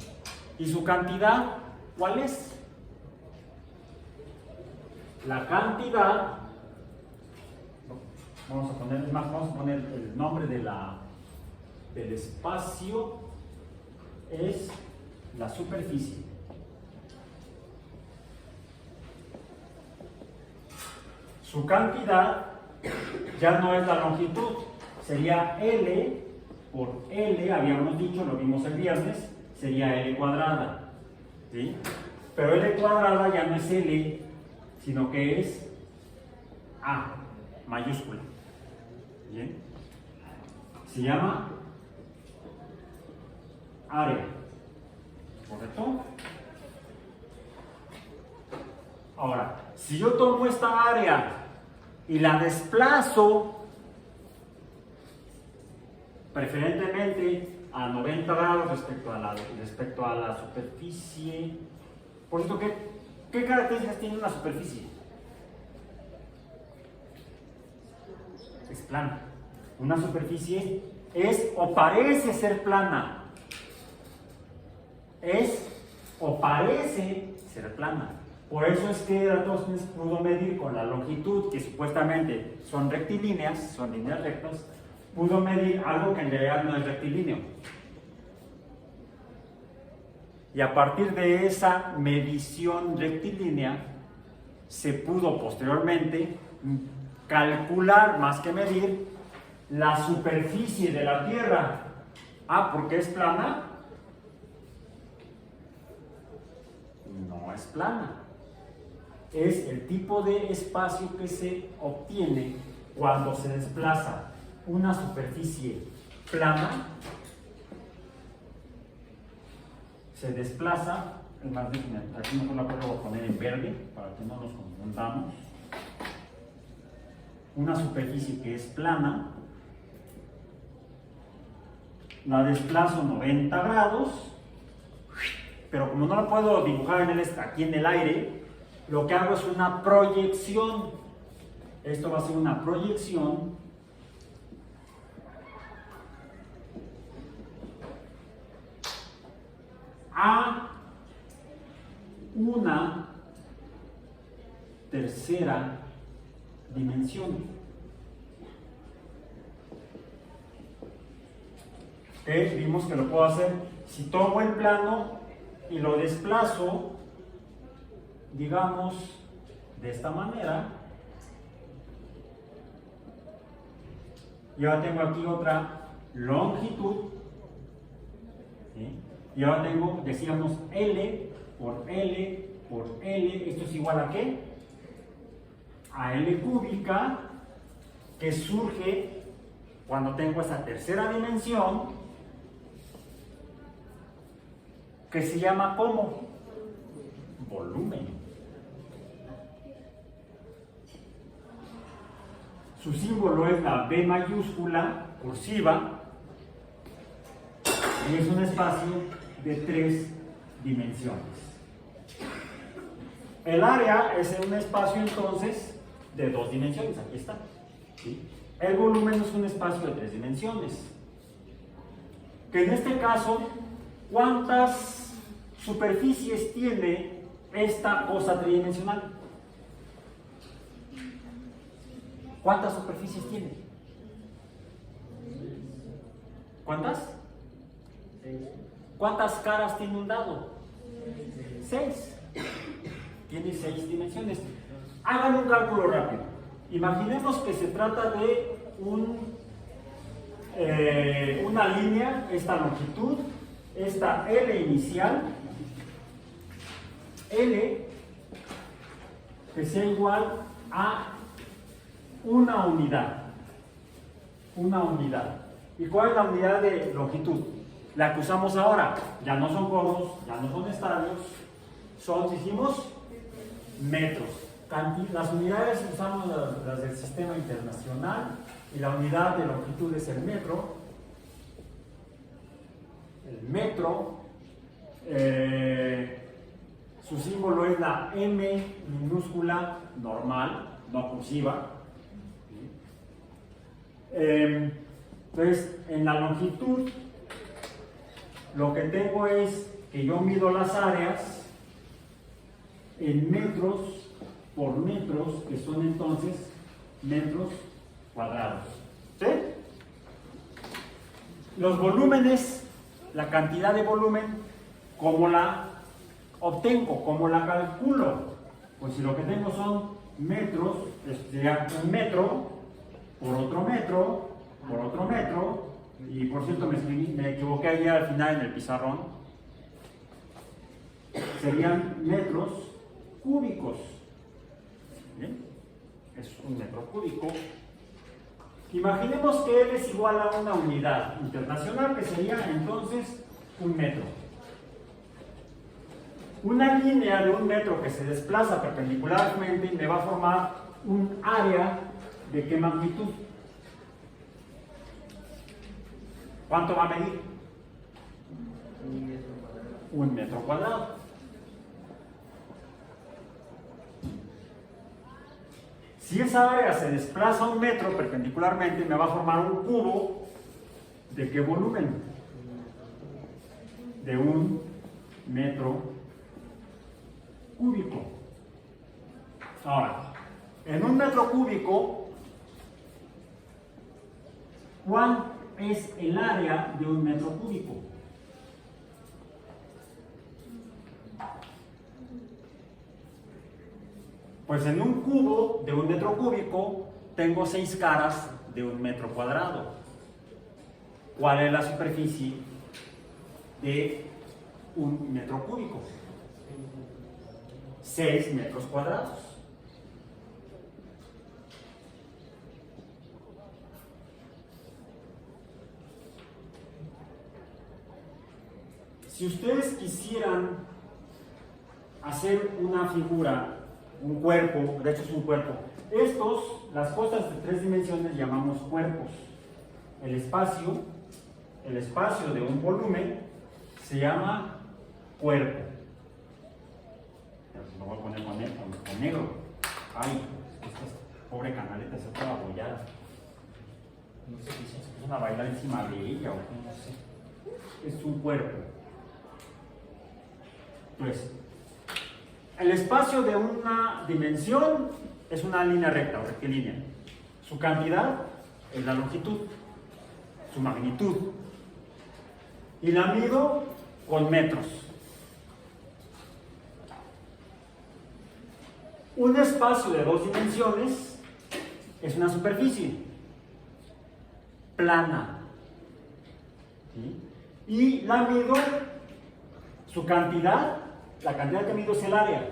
¿Y su cantidad cuál es? La cantidad, vamos a poner el nombre del espacio, es la superficie. Su cantidad ya no es la longitud, sería L por L, habíamos dicho, lo vimos el viernes, sería L cuadrada. ¿Sí? Pero L cuadrada ya no es L, sino que es A, mayúscula. ¿Bien? Se llama área. ¿Correcto? Ahora, si yo tomo esta área y la desplazo, preferentemente a 90 grados respecto a la superficie. Por cierto, ¿qué características tiene una superficie? Es plana. Una superficie es o parece ser plana. Es o parece ser plana. Por eso es que Eratóstenes pudo medir con la longitud, que supuestamente son rectilíneas, son líneas rectas, pudo medir algo que en realidad no es rectilíneo. Y a partir de esa medición rectilínea, se pudo posteriormente calcular, más que medir, la superficie de la Tierra. Ah, ¿por qué es plana? No es plana. Es el tipo de espacio que se obtiene cuando se desplaza una superficie plana, se desplaza, es más, aquí mejor la puedo poner en verde para que no nos confundamos. Una superficie que es plana, la desplazo 90 grados, pero como no la puedo dibujar aquí en el aire, lo que hago es una proyección. Esto va a ser una proyección a una tercera dimensión. Vimos que lo puedo hacer Si tomo el plano y lo desplazo, digamos, de esta manera, y ahora tengo aquí otra longitud, ¿sí? Y ahora tengo, decíamos, L por L por L, esto es igual a ¿qué? A L cúbica, que surge cuando tengo esa tercera dimensión, que se llama ¿cómo? Volumen. Su símbolo es la B mayúscula, cursiva, y es un espacio de 3 dimensiones. El área es un espacio entonces de 2 dimensiones, aquí está. ¿Sí? El volumen es un espacio de 3 dimensiones. Que en este caso, ¿cuántas superficies tiene esta cosa tridimensional? ¿Cuántas superficies tiene? ¿Cuántas? ¿Cuántas caras tiene un dado? 6. Tiene 6 dimensiones. Hagan un cálculo rápido. Imaginemos que se trata de una línea, esta longitud, esta L inicial, L que sea igual a una unidad. Una unidad. ¿Y cuál es la unidad de longitud? La que usamos ahora. Ya no son conos, ya no son estadios, son, dijimos, metros. Las unidades usamos las del sistema internacional y la unidad de longitud es el metro. El metro, su símbolo es la M minúscula normal, no cursiva. Entonces, en la longitud, lo que tengo es que yo mido las áreas en metros por metros, que son entonces metros cuadrados. ¿Sí? Los volúmenes, la cantidad de volumen, ¿cómo la obtengo? ¿Cómo la calculo? Pues si lo que tengo son metros, sería un metro por otro metro, por otro metro, y por cierto me equivoqué ayer al final en el pizarrón, serían metros cúbicos. ¿Bien? Es un metro cúbico. Imaginemos que L es igual a una unidad internacional, que sería entonces un metro. Una línea de un metro que se desplaza perpendicularmente me va a formar un área de qué magnitud. ¿Cuánto va a medir? 1 metro cuadrado. Si esa área se desplaza 1 metro perpendicularmente, me va a formar un cubo. ¿De qué volumen? De 1 metro cúbico. Ahora, en 1 metro cúbico, ¿cuál es el área de 1 metro cúbico? Pues en un cubo de 1 metro cúbico tengo 6 caras de 1 metro cuadrado. ¿Cuál es la superficie de 1 metro cúbico? 6 metros cuadrados. Si ustedes quisieran hacer una figura, un cuerpo, de hecho es un cuerpo, las cosas de 3 dimensiones llamamos cuerpos. El espacio de un volumen se llama cuerpo. Lo voy a poner con negro. Ay, esta pobre canaleta se toda abollada. No sé si se puso a bailar encima de ella o qué, no sé. Es un cuerpo. Pues, el espacio de una dimensión es una línea recta o rectilínea. Su cantidad es la longitud, su magnitud. Y la mido con metros. Un espacio de 2 dimensiones es una superficie plana. ¿Sí? Y la mido, su cantidad, la cantidad que mido es el área.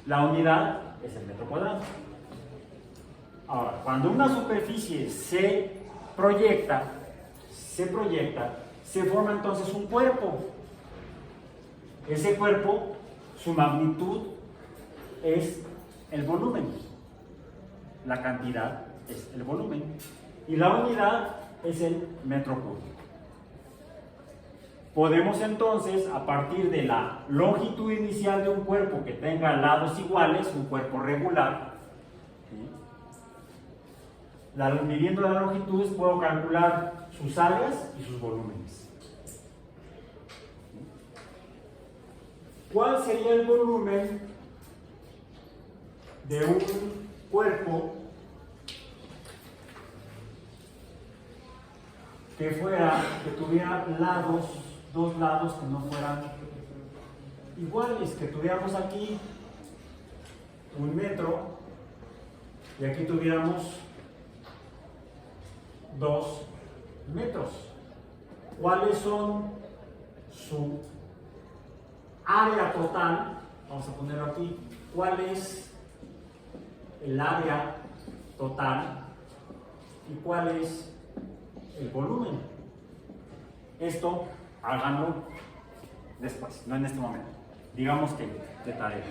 La unidad es el metro cuadrado. Ahora, cuando una superficie se proyecta, se forma entonces un cuerpo. Ese cuerpo, su magnitud es el volumen. La cantidad es el volumen. Y la unidad es el metro cúbico. Podemos entonces, a partir de la longitud inicial de un cuerpo que tenga lados iguales, un cuerpo regular, ¿sí? Midiendo las longitudes puedo calcular sus áreas y sus volúmenes. ¿Cuál sería el volumen de un cuerpo que tuviera lados, 2 lados que no fueran iguales, que tuviéramos aquí 1 metro y aquí tuviéramos 2 metros? ¿Cuáles son su área total? Vamos a ponerlo aquí. ¿Cuál es el área total y cuál es el volumen? Esto háganlo después, no en este momento. Digamos que de tarea,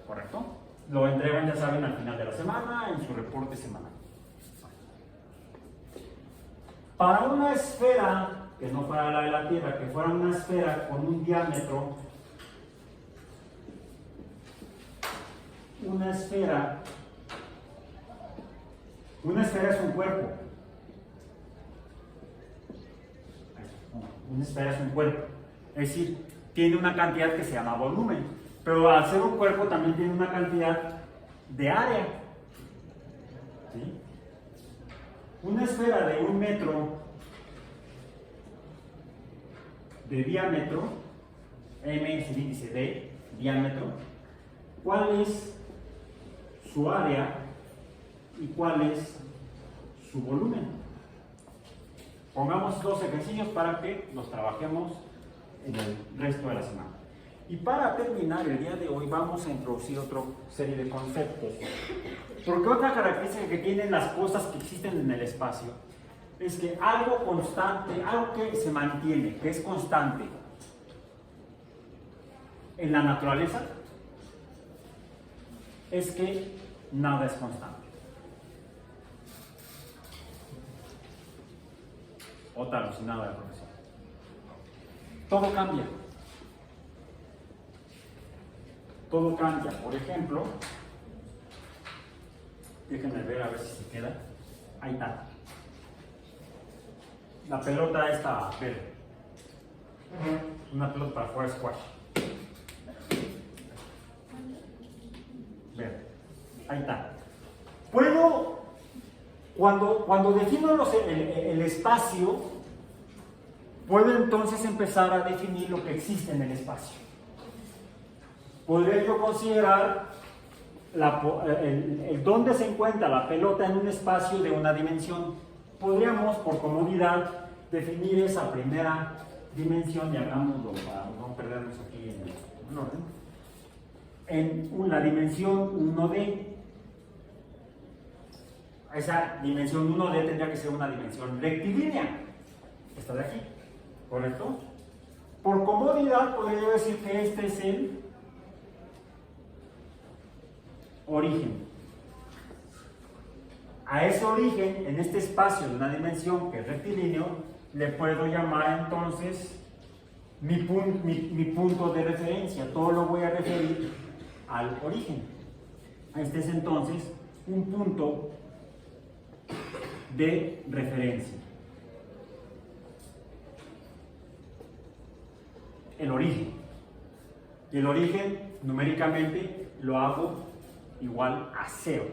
¿correcto? Lo entregan, ya saben, al final de la semana, en su reporte semanal. Para una esfera, que no fuera la de la Tierra, que fuera una esfera con un diámetro, una esfera es un cuerpo. Una esfera es un cuerpo. Es decir, tiene una cantidad que se llama volumen. Pero al ser un cuerpo también tiene una cantidad de área. ¿Sí? Una esfera de 1 metro de diámetro, m es el índice de diámetro. ¿Cuál es su área y cuál es su volumen? Pongamos 2 ejercicios para que los trabajemos en el resto de la semana. Y para terminar el día de hoy vamos a introducir otra serie de conceptos. Porque otra característica que tienen las cosas que existen en el espacio es que algo constante, algo que se mantiene, que es constante en la naturaleza, es que nada es constante. Otra alucinada del profesor. Todo cambia. Todo cambia. Por ejemplo, déjenme ver a ver si se queda. Ahí está. La pelota esta verde. Una pelota para jugar squash. Verde. Ahí está. Puedo, cuando defino el espacio, puedo entonces empezar a definir lo que existe en el espacio. Podría yo considerar el dónde se encuentra la pelota en un espacio de una dimensión. Podríamos, por comodidad, definir esa primera dimensión, y hagámoslo para no perdernos aquí en el orden, en la dimensión 1D. Esa dimensión 1D tendría que ser una dimensión rectilínea. Esta de aquí, ¿correcto? Por comodidad podría yo decir que este es el origen. A ese origen, en este espacio de una dimensión que es rectilíneo, le puedo llamar entonces mi punto de referencia. Todo lo voy a referir al origen. Este es entonces un punto de referencia. El origen. Y el origen numéricamente lo hago igual a 0.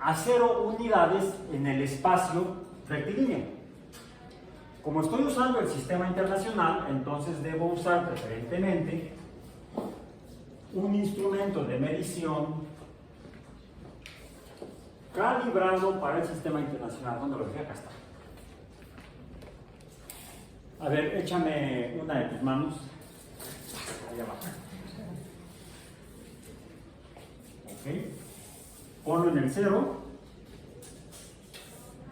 A 0 unidades en el espacio rectilíneo. Como estoy usando el sistema internacional, entonces debo usar preferentemente un instrumento de medición calibrado para el sistema internacional. ¿Dónde lo dejé? Acá está. A ver, échame una de tus manos. Allá abajo. Ok. Ponlo en el 0.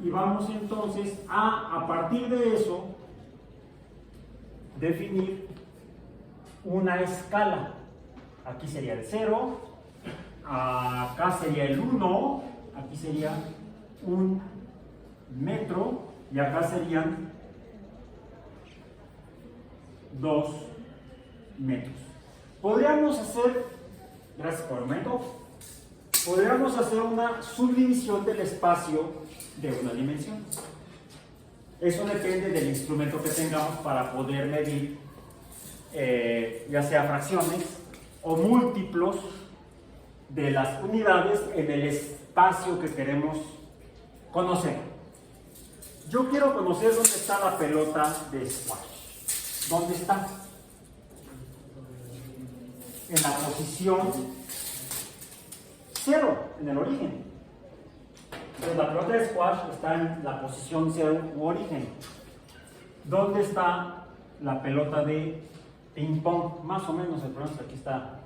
Y vamos entonces a partir de eso, definir una escala. Aquí sería el 0, acá sería el 1, aquí sería 1 metro y acá serían 2 metros. Podríamos hacer, gracias por el momento, podríamos hacer una subdivisión del espacio de una dimensión. Eso depende del instrumento que tengamos para poder medir ya sea fracciones o múltiplos de las unidades en el espacio que queremos conocer. Yo quiero conocer dónde está la pelota de squash. ¿Dónde está? En la posición 0, en el origen. Entonces la pelota de squash está en la posición 0 u origen. ¿Dónde está la pelota de ping pong? Más o menos, el problema es que aquí está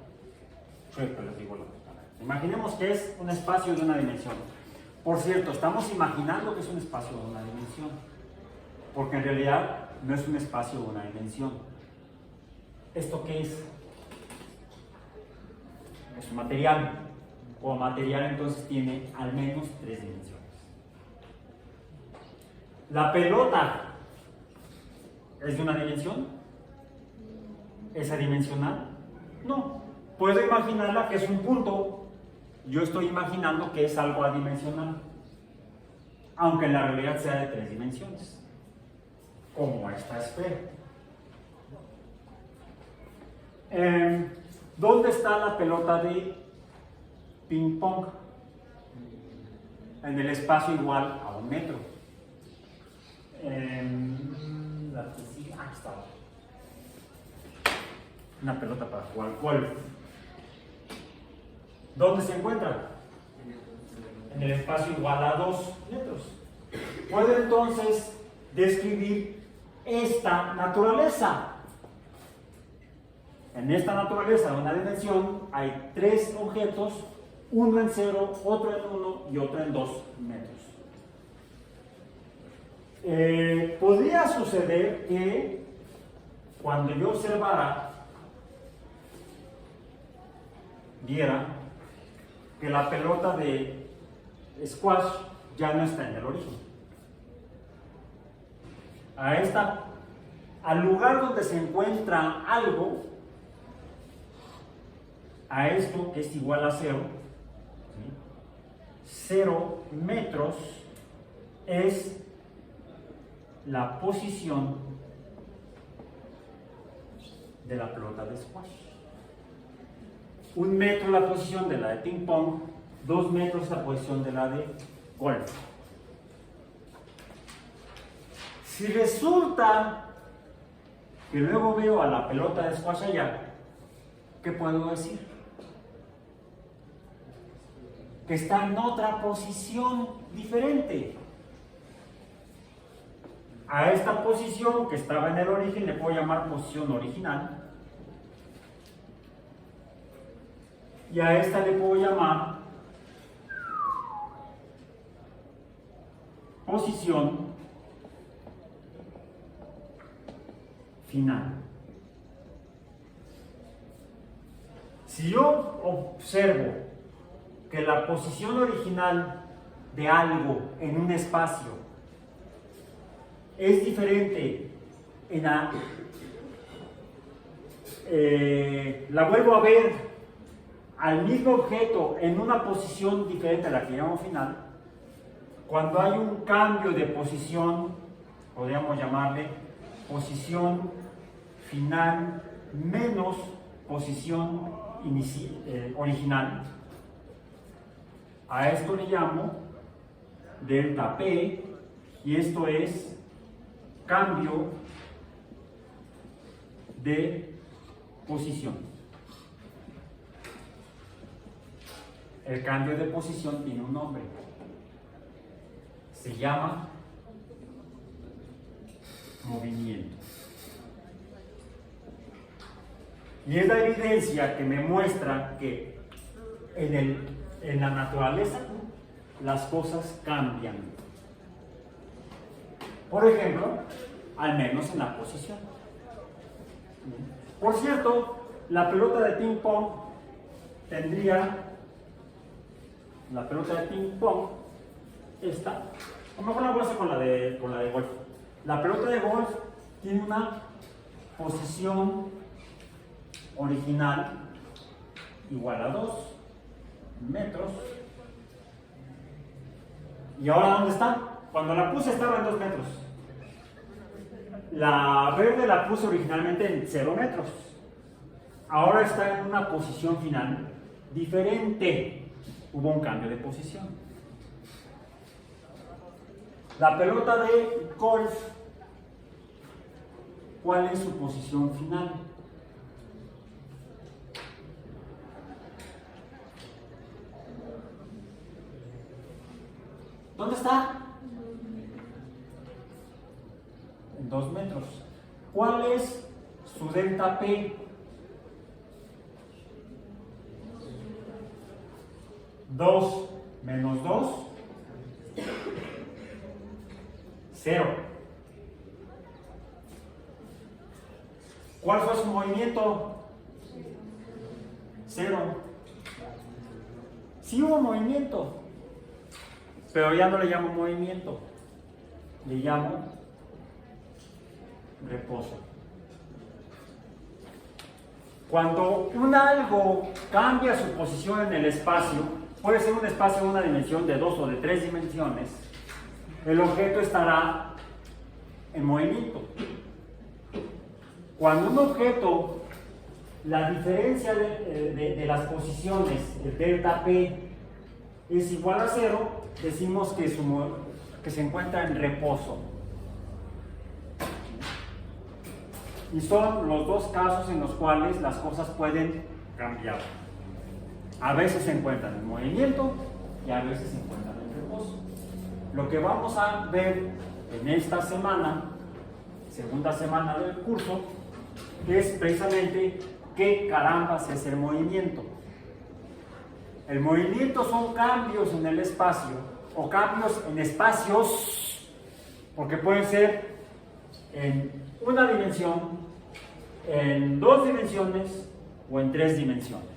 chueco, les digo la persona. Imaginemos que es un espacio de una dimensión. Por cierto, estamos imaginando que es un espacio de una dimensión, porque en realidad no es un espacio de una dimensión. ¿Esto qué es? Es un material. Como material entonces tiene al menos 3 dimensiones. ¿La pelota es de una dimensión? ¿Es adimensional? No. Puedo imaginarla que es un punto. Yo estoy imaginando que es algo adimensional, aunque en la realidad sea de 3 dimensiones, como esta esfera. ¿Dónde está la pelota de ping pong? En el espacio igual a 1 metro. Aquí está. Una pelota para jugar golf. ¿Dónde se encuentra? En el espacio igual a 2 metros. Puedo entonces describir esta naturaleza. En esta naturaleza de una dimensión hay 3 objetos, uno en 0, otro en 1 y otro en 2 metros. Podría suceder que cuando yo observara, viera que la pelota de squash ya no está en el origen. Al lugar donde se encuentra algo, a esto que es igual a 0, 0 metros es la posición de la pelota de squash. 1 metro la posición de la de ping pong, 2 metros la posición de la de golf. Si resulta que luego veo a la pelota de squash allá, ¿qué puedo decir? Que está en otra posición diferente. A esta posición que estaba en el origen le puedo llamar posición original. Y a esta le puedo llamar posición final. Si yo observo que la posición original de algo en un espacio es diferente la vuelvo a ver al mismo objeto en una posición diferente a la que llamo final, cuando hay un cambio de posición, podríamos llamarle posición final menos posición original. A esto le llamo delta P, y esto es cambio de posición. El cambio de posición tiene un nombre. Se llama movimiento. Y es la evidencia que me muestra que en la naturaleza las cosas cambian. Por ejemplo, al menos en la posición. Por cierto, la pelota de ping pong la pelota de ping pong esta, a lo mejor la voy a hacer con la de golf. La pelota de golf tiene una posición original igual a 2 metros. ¿Y ahora dónde está? Cuando la puse estaba en 2 metros. La verde la puse originalmente en 0 metros. Ahora está en una posición final diferente. Hubo un cambio de posición. La pelota de golf, ¿cuál es su posición final? ¿Dónde está? En 2 metros. ¿Cuál es su delta P? 2 menos 2, 0. ¿Cuál fue su movimiento? 0. Sí hubo movimiento, pero ya no le llamo movimiento, le llamo reposo. Cuando un algo cambia su posición en el espacio, puede ser un espacio de una dimensión, de 2 o de 3 dimensiones, el objeto estará en movimiento. Cuando un objeto, la diferencia de las posiciones, el delta P, es igual a 0, decimos que se encuentra en reposo. Y son los dos casos en los cuales las cosas pueden cambiar. A veces se encuentran en movimiento y a veces se encuentran en reposo. Lo que vamos a ver en esta semana, segunda semana del curso, es precisamente qué carambas es el movimiento. El movimiento son cambios en el espacio o cambios en espacios, porque pueden ser en una dimensión, en 2 dimensiones o en 3 dimensiones.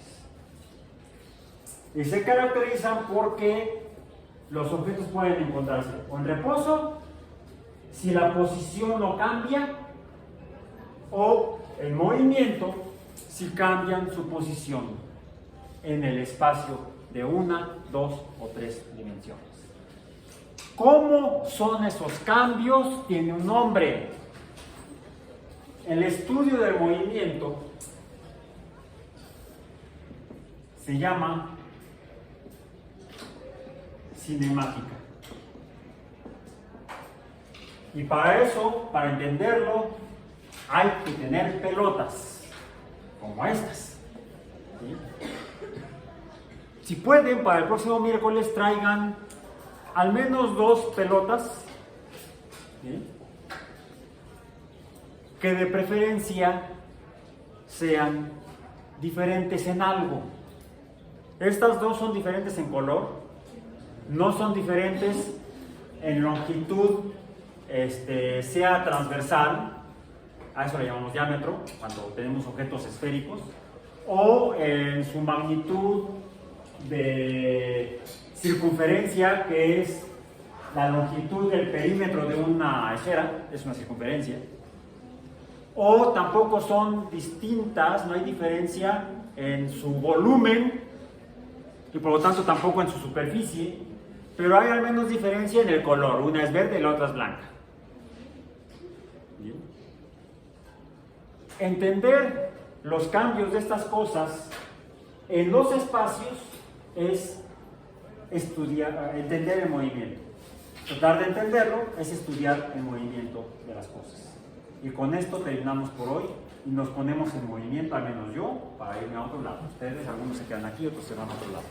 Y se caracterizan porque los objetos pueden encontrarse o en reposo, si la posición no cambia, o en movimiento, si cambian su posición en el espacio de 1, 2 o 3 dimensiones. ¿Cómo son esos cambios? Tiene un nombre. El estudio del movimiento se llama cinemática. Y para eso, para entenderlo, hay que tener pelotas como estas. ¿Sí? Si pueden, para el próximo miércoles traigan al menos 2 pelotas, ¿sí?, que de preferencia sean diferentes en algo. Estas 2 son diferentes en color, no son diferentes en longitud, sea transversal, a eso le llamamos diámetro, cuando tenemos objetos esféricos, o en su magnitud de circunferencia, que es la longitud del perímetro de una esfera, es una circunferencia, o tampoco son distintas, no hay diferencia en su volumen y por lo tanto tampoco en su superficie, pero hay al menos diferencia en el color, una es verde y la otra es blanca. Bien. Entender los cambios de estas cosas en los espacios es entender el movimiento. Tratar de entenderlo es estudiar el movimiento de las cosas. Y con esto terminamos por hoy y nos ponemos en movimiento, al menos yo, para irme a otro lado. Ustedes, algunos se quedan aquí, otros se van a otro lado.